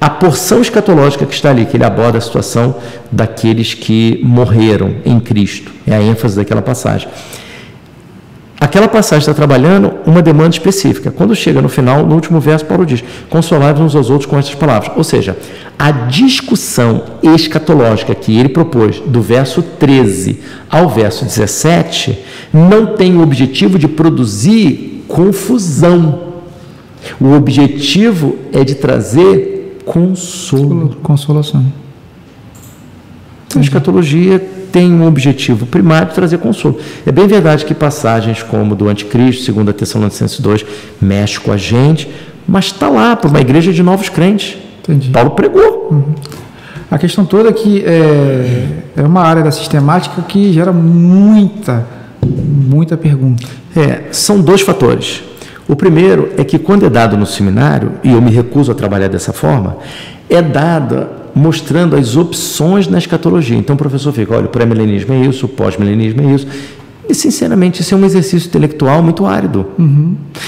a porção escatológica que está ali, que ele aborda a situação daqueles que morreram em Cristo, é a ênfase daquela passagem. Aquela passagem está trabalhando uma demanda específica. Quando chega no final, no último verso, Paulo diz, consolai-vos uns aos outros com essas palavras. Ou seja, a discussão escatológica que ele propôs, do verso 13 ao verso 17, não tem o objetivo de produzir confusão. O objetivo é de trazer consolo. Consolação. A escatologia tem um objetivo primário de trazer consolo. É bem verdade que passagens como do Anticristo, 2 Tessalonicenses 2, mexe com a gente, mas está lá para uma igreja de novos crentes. Entendi. Paulo pregou. A questão toda é que é uma área da sistemática que gera muita pergunta. São dois fatores. O primeiro é que quando é dado no seminário, e eu me recuso a trabalhar dessa forma, é dada mostrando as opções na escatologia. Então o professor fica, olha, o pré-milenismo é isso, o pós-milenismo é isso. E, sinceramente, isso é um exercício intelectual muito árido.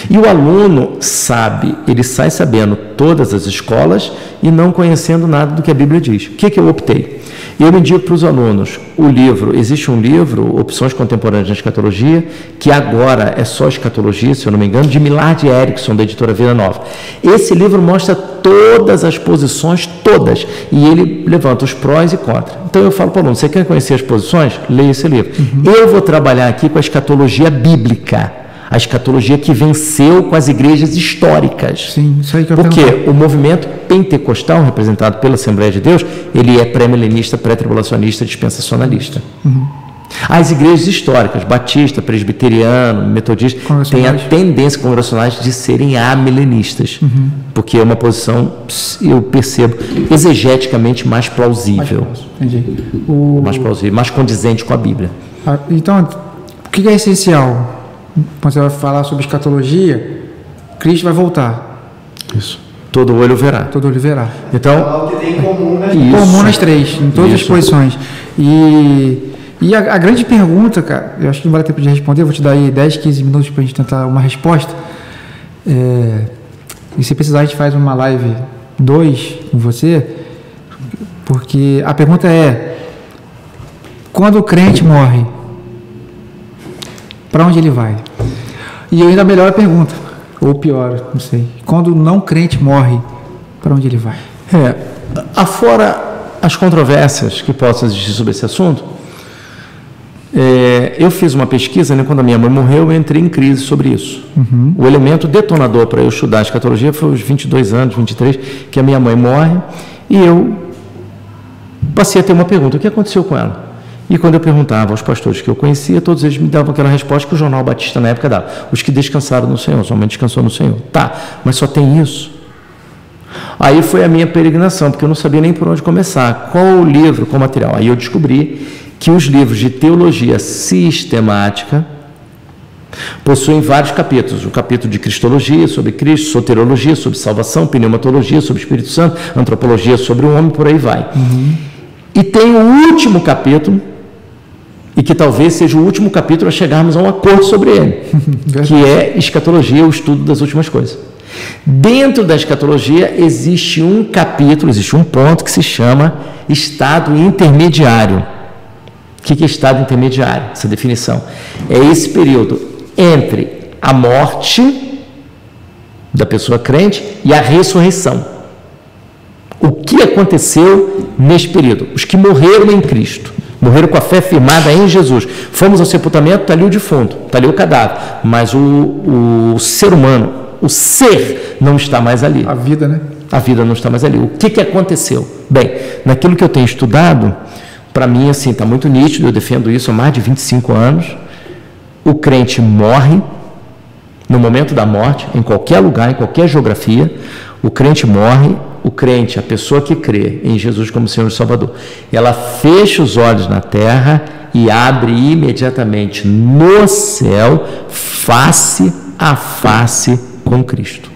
E o aluno sabe, ele sai sabendo todas as escolas e não conhecendo nada do que a Bíblia diz. O que eu optei? Eu indico para os alunos o livro, existe um livro, Opções Contemporâneas na Escatologia, que agora é só escatologia, se eu não me engano, de Millard Erickson, da editora Vida Nova. Esse livro mostra todas as posições, todas, e ele levanta os prós e contras. Então eu falo para o aluno, você quer conhecer as posições? Leia esse livro. Eu vou trabalhar aqui com a escatologia bíblica, a escatologia que venceu com as igrejas históricas. Sim, isso aí que eu Porque o movimento pentecostal, representado pela Assembleia de Deus, ele é pré-milenista, pré-tribulacionista, dispensacionalista. As igrejas históricas, batista, presbiteriano, metodista, têm a tendência congregacionais de serem amilenistas, porque é uma posição, eu percebo, exegeticamente mais plausível. Mais plausível, mais condizente com a Bíblia. Então, o que é essencial? Quando você vai falar sobre escatologia, Cristo vai voltar. Isso. Todo olho verá. Todo olho verá. Então, é algo que tem em comum, né? Comum nas três, em todas as posições. E a grande pergunta, cara, eu acho que não vale tempo de responder, eu vou te dar aí 10, 15 minutos para a gente tentar uma resposta. E se precisar, a gente faz uma live 2 com você, porque a pergunta é: quando o crente morre, para onde ele vai? E eu ainda melhor a pergunta: Ou pior, não sei. Quando o não crente morre, para onde ele vai? Afora as controvérsias que possam existir sobre esse assunto, eu fiz uma pesquisa, né, quando a minha mãe morreu, eu entrei em crise sobre isso. O elemento detonador para eu estudar a escatologia foi os 22 anos, 23, que a minha mãe morre, e eu passei a ter uma pergunta: o que aconteceu com ela? E quando eu perguntava aos pastores que eu conhecia, todos eles me davam aquela resposta que o Jornal Batista na época dava: os que descansaram no Senhor, somente descansou no Senhor. Tá, mas só tem isso? Aí foi a minha peregrinação, porque eu não sabia nem por onde começar, qual o livro, qual o material. Aí eu descobri que os livros de teologia sistemática possuem vários capítulos: o capítulo de Cristologia, sobre Cristo; soterologia, sobre salvação; pneumatologia, sobre o Espírito Santo; antropologia, sobre o homem, por aí vai. E tem o último capítulo, e que talvez seja o último capítulo a chegarmos a um acordo sobre ele, que é escatologia, o estudo das últimas coisas. Dentro da escatologia existe um capítulo, existe um ponto que se chama estado intermediário. O que é estado intermediário? Essa definição é esse período entre a morte da pessoa crente e a ressurreição. O que aconteceu neste período? Os que morreram em Cristo, morreram com a fé firmada em Jesus. Fomos ao sepultamento, está ali o defunto, está ali o cadáver, mas o ser humano, o ser, não está mais ali. A vida, né? A vida não está mais ali. O que aconteceu? Bem, naquilo que eu tenho estudado, para mim, assim, está muito nítido, eu defendo isso há mais de 25 anos. O crente morre, no momento da morte, em qualquer lugar, em qualquer geografia, o crente morre. O crente, a pessoa que crê em Jesus como Senhor e Salvador, ela fecha os olhos na terra e abre imediatamente no céu, face a face com Cristo.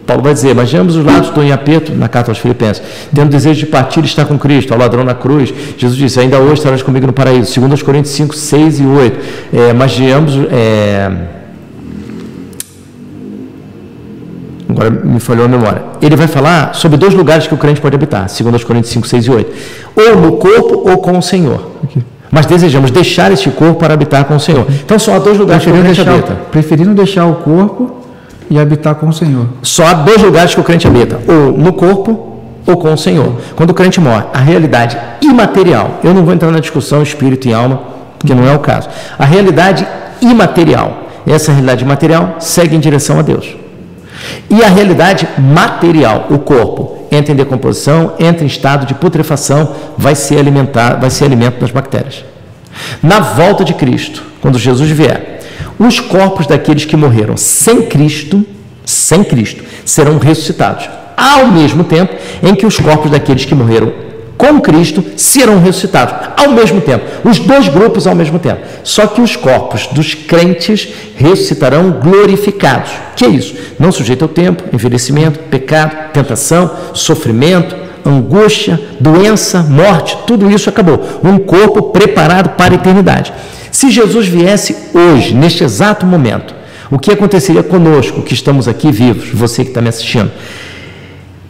Paulo vai dizer: mas ambos os lados estão em aperto, na carta aos Filipenses, tendo desejo de partir e estar com Cristo, ao ladrão na cruz. Jesus disse: ainda hoje estarás comigo no paraíso. 2 Coríntios 5, 6 e 8. Mas de ambos... Agora me falhou a memória. Ele vai falar sobre 2 lugares que o crente pode habitar, 2 Coríntios 5, 6 e 8. Ou no corpo ou com o Senhor. Mas desejamos deixar este corpo para habitar com o Senhor. Então só há 2 lugares que o crente habita. Preferindo deixar o corpo e habitar com o Senhor. Só há 2 lugares que o crente habita: ou no corpo ou com o Senhor. Quando o crente morre, a realidade imaterial, eu não vou entrar na discussão espírito e alma, porque não é o caso. A realidade imaterial, essa realidade material segue em direção a Deus. E a realidade material, o corpo, entra em decomposição, entra em estado de putrefação, vai ser alimento das bactérias. Na volta de Cristo, quando Jesus vier, os corpos daqueles que morreram sem Cristo, serão ressuscitados, ao mesmo tempo em que os corpos daqueles que morreram com Cristo serão ressuscitados, ao mesmo tempo, os 2 grupos ao mesmo tempo. Só que os corpos dos crentes ressuscitarão glorificados. Que é isso? Não sujeito ao tempo, envelhecimento, pecado, tentação, sofrimento, angústia, doença, morte, tudo isso acabou. Um corpo preparado para a eternidade. Se Jesus viesse hoje, neste exato momento, o que aconteceria conosco, que estamos aqui vivos, você que está me assistindo?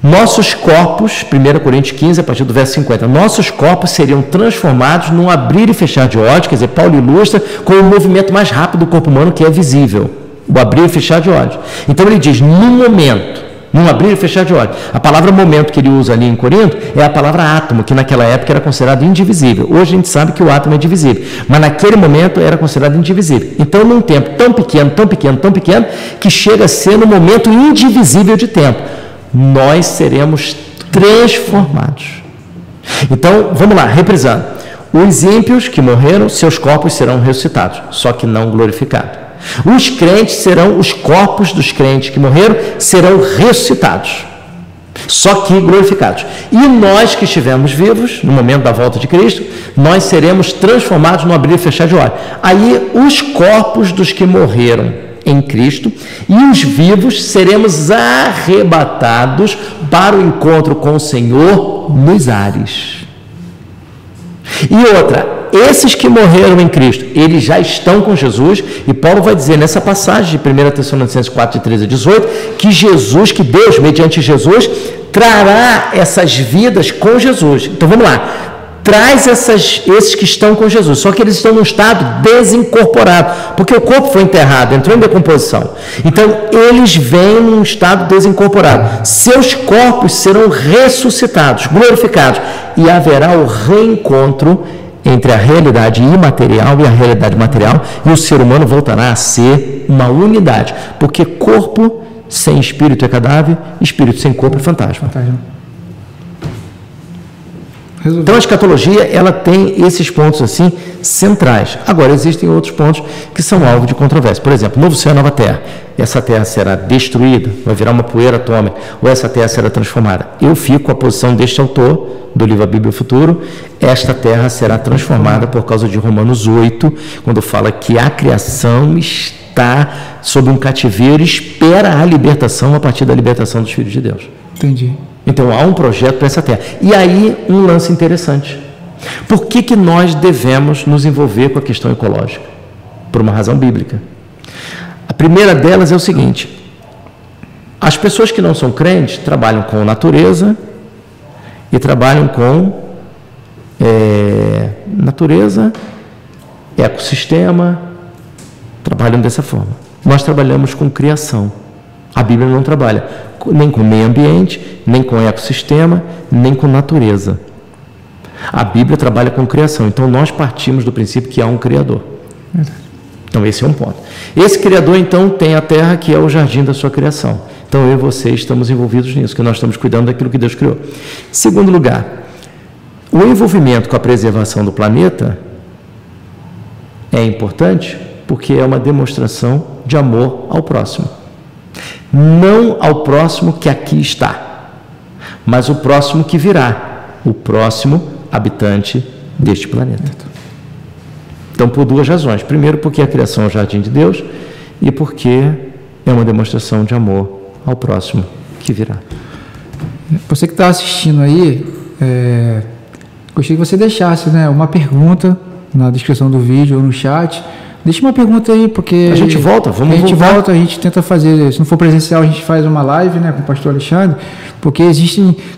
Nossos corpos, 1 Coríntios 15, a partir do verso 50, nossos corpos seriam transformados num abrir e fechar de olhos. Quer dizer, Paulo ilustra com o movimento mais rápido do corpo humano, que é visível, o abrir e fechar de olhos. Então ele diz, num momento, num abrir e fechar de olhos. A palavra momento que ele usa ali em Corinto é a palavra átomo, que naquela época era considerado indivisível. Hoje a gente sabe que o átomo é divisível, mas naquele momento era considerado indivisível. Então, num tempo tão pequeno, que chega a ser no momento indivisível de tempo, nós seremos transformados. Então, vamos lá, reprisando. Os ímpios que morreram, seus corpos serão ressuscitados, só que não glorificados. Os crentes os corpos dos crentes que morreram serão ressuscitados, só que glorificados. E nós que estivermos vivos, no momento da volta de Cristo, nós seremos transformados no abrir e fechar de olhos. Aí, os corpos dos que morreram em Cristo e os vivos seremos arrebatados para o encontro com o Senhor nos ares. E outra, esses que morreram em Cristo, eles já estão com Jesus, e Paulo vai dizer nessa passagem de 1 Tessalonicenses 4, de 13 a 18, que Deus, mediante Jesus, trará essas vidas com Jesus. Então vamos lá. traz esses que estão com Jesus, só que eles estão num estado desincorporado, porque o corpo foi enterrado, entrou em decomposição. Então, eles vêm num estado desincorporado. Seus corpos serão ressuscitados, glorificados, e haverá o reencontro entre a realidade imaterial e a realidade material, e o ser humano voltará a ser uma unidade, porque corpo sem espírito é cadáver, espírito sem corpo é fantasma. Então a escatologia, ela tem esses pontos assim centrais. Agora existem outros pontos que são alvo de controvérsia. Por exemplo, novo céu e nova terra. Essa terra será destruída, vai virar uma poeira atômica, ou essa terra será transformada. Eu fico com a posição deste autor do livro A Bíblia e o Futuro. Esta terra será transformada por causa de Romanos 8, quando fala que a criação está sob um cativeiro e espera a libertação a partir da libertação dos filhos de Deus. Entendi. Então há um projeto para essa terra. E aí um lance interessante. Por que nós devemos nos envolver com a questão ecológica? Por uma razão bíblica. A primeira delas é o seguinte: as pessoas que não são crentes trabalham com natureza e trabalham com natureza, ecossistema, trabalham dessa forma. Nós trabalhamos com criação. A Bíblia não trabalha nem com meio ambiente, nem com ecossistema, nem com natureza. A Bíblia trabalha com criação. Então nós partimos do princípio que há um Criador. Então esse é um ponto. Esse Criador então tem a terra, que é o jardim da sua criação. Então eu e você estamos envolvidos nisso, que nós estamos cuidando daquilo que Deus criou. Segundo lugar, o envolvimento com a preservação do planeta é importante porque é uma demonstração de amor ao próximo. Não ao próximo que aqui está, mas o próximo que virá, o próximo habitante deste planeta. Então, por duas razões. Primeiro, porque a criação é o jardim de Deus, e porque é uma demonstração de amor ao próximo que virá. Você que está assistindo aí, gostaria que você deixasse, uma pergunta na descrição do vídeo ou no chat. Deixa uma pergunta aí, porque... A gente volta, a gente tenta fazer, se não for presencial, a gente faz uma live, com o pastor Alexandre, porque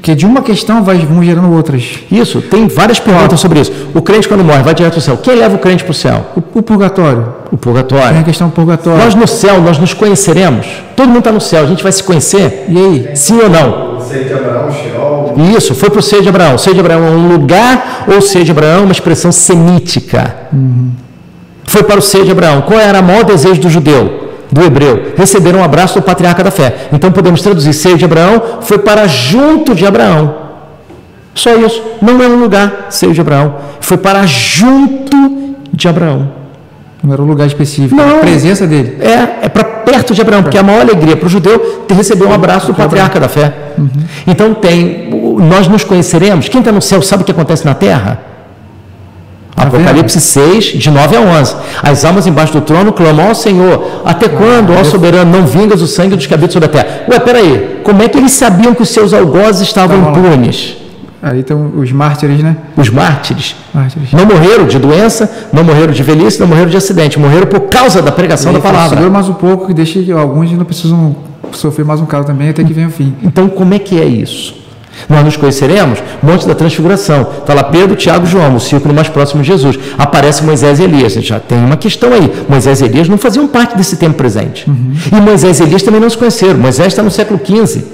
que de uma questão vão gerando outras. Isso, tem várias perguntas sobre isso. O crente quando morre vai direto ao céu. Quem leva o crente para o céu? O purgatório. O purgatório. Tem a questão do purgatório. Nós no céu, nós nos conheceremos. Todo mundo está no céu, a gente vai se conhecer? E aí? Sim ou não? O seio de Abraão, Sheol. Isso, foi para o seio de Abraão. O seio de Abraão é um lugar, ou o seio de Abraão é uma expressão semítica. Foi para o seio de Abraão. Qual era o maior desejo do judeu, do hebreu? Receber um abraço do patriarca da fé. Então podemos traduzir: seio de Abraão foi para junto de Abraão. Só isso. Não é um lugar, seio de Abraão. Foi para junto de Abraão. Não era um lugar específico, não, era a presença dele. É para perto de Abraão, porque a maior alegria para o judeu ter receber um abraço do patriarca da fé. Então nós nos conheceremos. Quem está no céu sabe o que acontece na terra? Apocalipse 6, de 9 a 11. As almas embaixo do trono clamam ao Senhor: até quando, ó soberano, não vingas o sangue dos que habitam sobre a terra? Ué, peraí, como é que eles sabiam que os seus algozes estavam impunes? Aí estão os mártires, Os mártires. Não morreram de doença, não morreram de velhice, não morreram de acidente, morreram por causa da pregação da palavra. Segura mais um pouco, que deixa que alguns não precisam sofrer mais um caso também, até que venha o fim. Então, como é que é isso? Nós nos conheceremos, Monte da Transfiguração. Está lá Pedro, Tiago e João, o círculo mais próximo de Jesus. Aparece Moisés e Elias. Já tem uma questão aí. Moisés e Elias não faziam parte desse tempo presente. E Moisés e Elias também não se conheceram. Moisés está no século XV.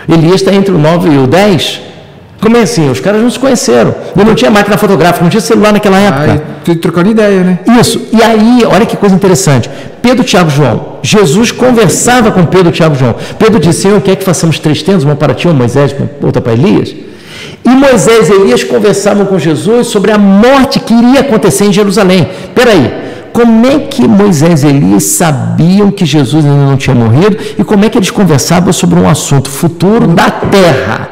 Elias está entre o 9 e o 10. Como é assim? Os caras não se conheceram. E não tinha máquina fotográfica, não tinha celular naquela época. Trocando ideia, Isso. E aí, olha que coisa interessante. Pedro, Tiago e João. Jesus conversava com Pedro, Tiago e João. Pedro disse: Senhor, quer que façamos 3 tendas, uma para ti, uma Moisés, outra para Elias? E Moisés e Elias conversavam com Jesus sobre a morte que iria acontecer em Jerusalém. Peraí, como é que Moisés e Elias sabiam que Jesus ainda não tinha morrido? E como é que eles conversavam sobre um assunto futuro da terra?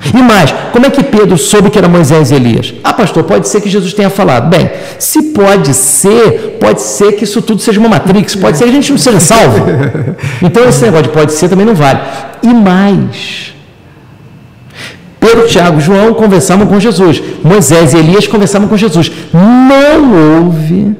E mais, como é que Pedro soube que era Moisés e Elias? Pastor, pode ser que Jesus tenha falado. Bem, se pode ser que isso tudo seja uma matrix, pode ser que a gente não seja salvo. Então esse negócio de pode ser também não vale. E mais, Pedro, Tiago e João conversavam com Jesus, Moisés e Elias conversavam com Jesus. Não houve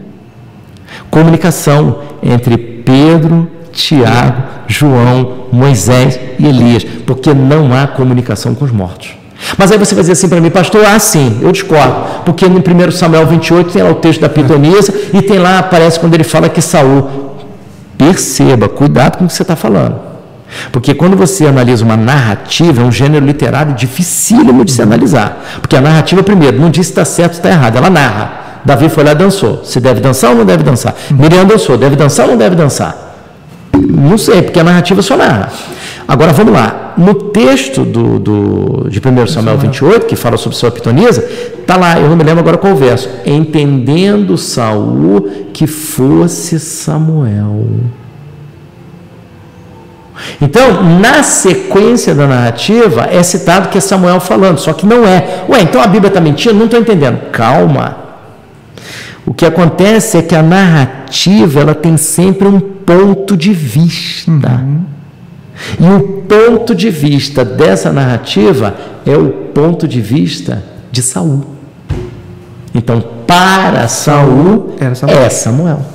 comunicação entre Pedro, Tiago, João, Moisés e Elias, porque não há comunicação com os mortos. Mas aí você vai dizer assim para mim, pastor, sim, eu discordo, porque no 1 Samuel 28 tem lá o texto da pitonisa e tem lá, aparece quando ele fala que Saul, perceba, cuidado com o que você está falando, porque quando você analisa uma narrativa, é um gênero literário dificílimo de se analisar, porque a narrativa, primeiro, não diz se está certo ou se está errado, ela narra. Davi foi lá e dançou, se deve dançar ou não deve dançar? Miriam dançou, deve dançar ou não deve dançar? Não sei, porque a narrativa só narra. Agora, vamos lá. No texto de 1 Samuel 28, que fala sobre sua pitonisa, está lá, eu não me lembro agora qual verso. Entendendo Saul que fosse Samuel. Então, na sequência da narrativa, é citado que é Samuel falando, só que não é. Ué, então a Bíblia está mentindo? Não estou entendendo. Calma. O que acontece é que a narrativa, ela tem sempre um ponto de vista. E o ponto de vista dessa narrativa é o ponto de vista de Saul. Então, para Saul, é Samuel.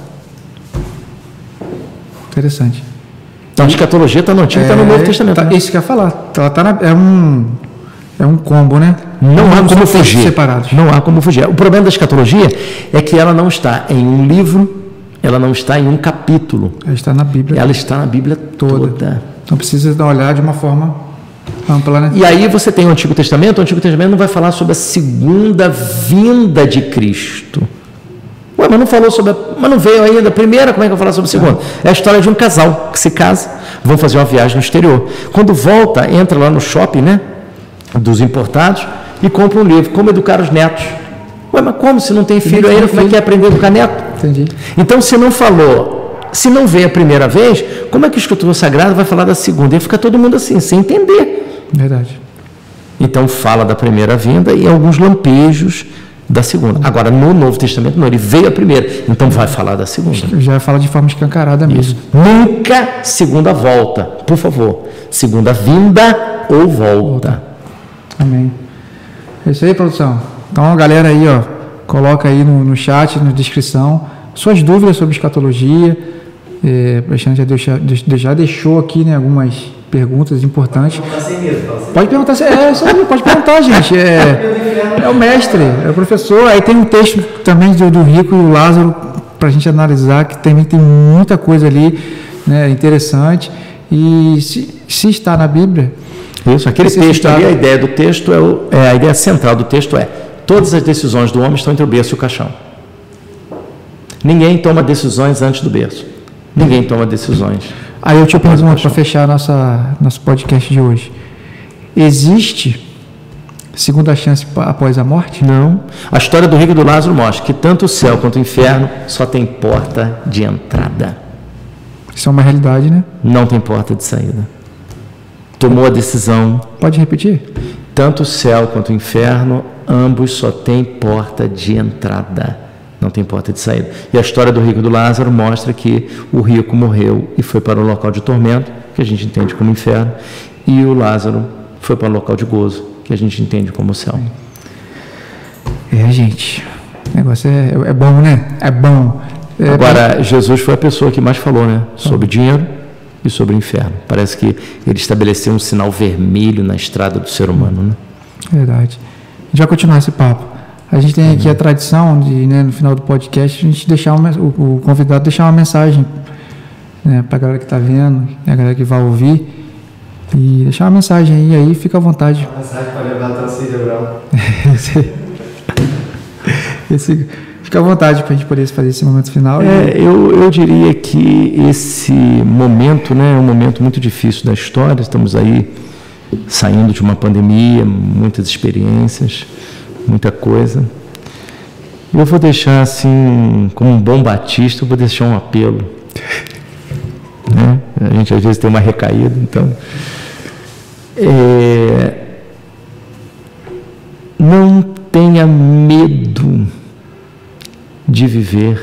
Interessante. Então, a escatologia está no Antigo e está no Novo Testamento. Tá, isso que eu ia falar. Ela tá é um combo, né? Não há como fugir. Separados. Não há como fugir. O problema da escatologia é que ela não está em um livro, ela não está em um capítulo. Ela está na Bíblia. Ela está na Bíblia toda. Então precisa dar uma olhada de uma forma ampla, né? E aí você tem o Antigo Testamento não vai falar sobre a segunda vinda de Cristo. Ué, mas não falou sobre mas não veio ainda a primeira, como é que eu vou falar sobre a segunda? É a história de um casal que se casa, vão fazer uma viagem no exterior. Quando volta, entra lá no shopping, né? Dos importados e compra um livro, Como Educar os Netos. Ué, mas como? Se não tem filho ainda, como é que é aprender a educar neto? Entendi. Então, se não falou, se não veio a primeira vez, como é que a Escritura Sagrada vai falar da segunda? E fica todo mundo assim, sem entender. Verdade. Então, fala da primeira vinda e alguns lampejos da segunda. Agora, no Novo Testamento, não, ele veio a primeira, então vai falar da segunda. Já fala de forma escancarada mesmo. Isso. Nunca segunda volta, por favor. Segunda vinda ou volta. Amém. É isso aí, produção. Então, a galera aí, ó, coloca aí no chat, na descrição, suas dúvidas sobre escatologia. O Alexandre já deixou aqui, né, algumas perguntas importantes. Pode perguntar, pode perguntar, gente. É o mestre, é o professor. Aí tem um texto também do Rico e o Lázaro para a gente analisar, que também tem muita coisa ali, né, interessante. E se está na Bíblia. Isso, aquele texto ali, a ideia do texto a ideia central do texto é: todas as decisões do homem estão entre o berço e o caixão. Ninguém toma decisões antes do berço. Ninguém toma decisões. Aí eu te pergunto para fechar nosso podcast de hoje: existe segunda chance após a morte? Não. A história do rico e do Lázaro mostra que tanto o céu quanto o inferno só tem porta de entrada. Isso é uma realidade, né? Não tem porta de saída. Tomou a decisão. Pode repetir? Tanto o céu quanto o inferno, ambos só têm porta de entrada. Não tem porta de saída. E a história do rico e do Lázaro mostra que o rico morreu e foi para o local de tormento, que a gente entende como inferno, e o Lázaro foi para o local de gozo, que a gente entende como céu. Gente, o negócio é bom, né? É bom. Agora, Jesus foi a pessoa que mais falou, né? Sobre dinheiro e sobre o inferno. Parece que ele estabeleceu um sinal vermelho na estrada do ser humano, né? Verdade. A gente vai continuar esse papo. A gente tem aqui a tradição de, né, no final do podcast, a gente deixar o convidado deixar uma mensagem, né, para a galera que está vendo, a galera que vai ouvir, e deixar uma mensagem aí fica à vontade. Uma mensagem para levantar o cerebral. Fica à vontade para a gente poder fazer esse momento final. Eu diria que esse momento, né, é um momento muito difícil da história. Estamos aí saindo de uma pandemia, muitas experiências, muita coisa. Eu vou deixar assim, como um bom batista, eu vou deixar um apelo. Né? A gente às vezes tem uma recaída, então não tenha medo de viver.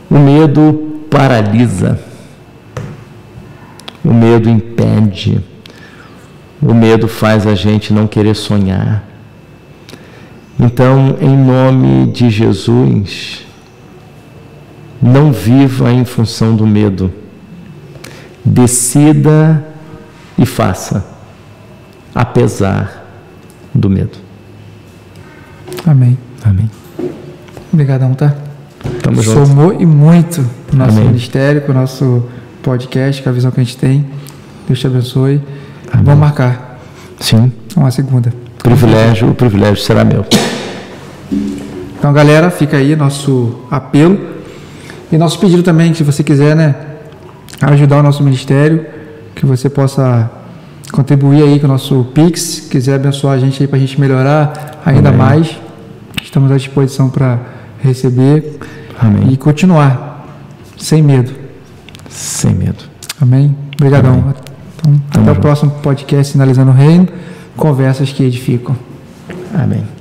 O medo paralisa, o medo impede, o medo faz a gente não querer sonhar. Então, em nome de Jesus, não viva em função do medo. Decida e faça. apesar do medo. Amém. Amém. Obrigadão, tá? Tamo junto. Somou e muito o nosso Amém. ministério, com o nosso podcast, com a visão que a gente tem. Deus te abençoe. Amém. Vamos marcar Sim. uma segunda. O privilégio será meu. Então, galera, fica aí nosso apelo e nosso pedido também, que se você quiser, né, ajudar o nosso ministério, que você possa contribuir aí com o nosso Pix, quiser abençoar a gente aí para a gente melhorar ainda Amém. mais, estamos à disposição para receber. Amém. E continuar sem medo. Sem medo. Amém? Obrigadão. Amém. Então, até o próximo podcast Sinalizando o Reino, conversas que edificam. Amém.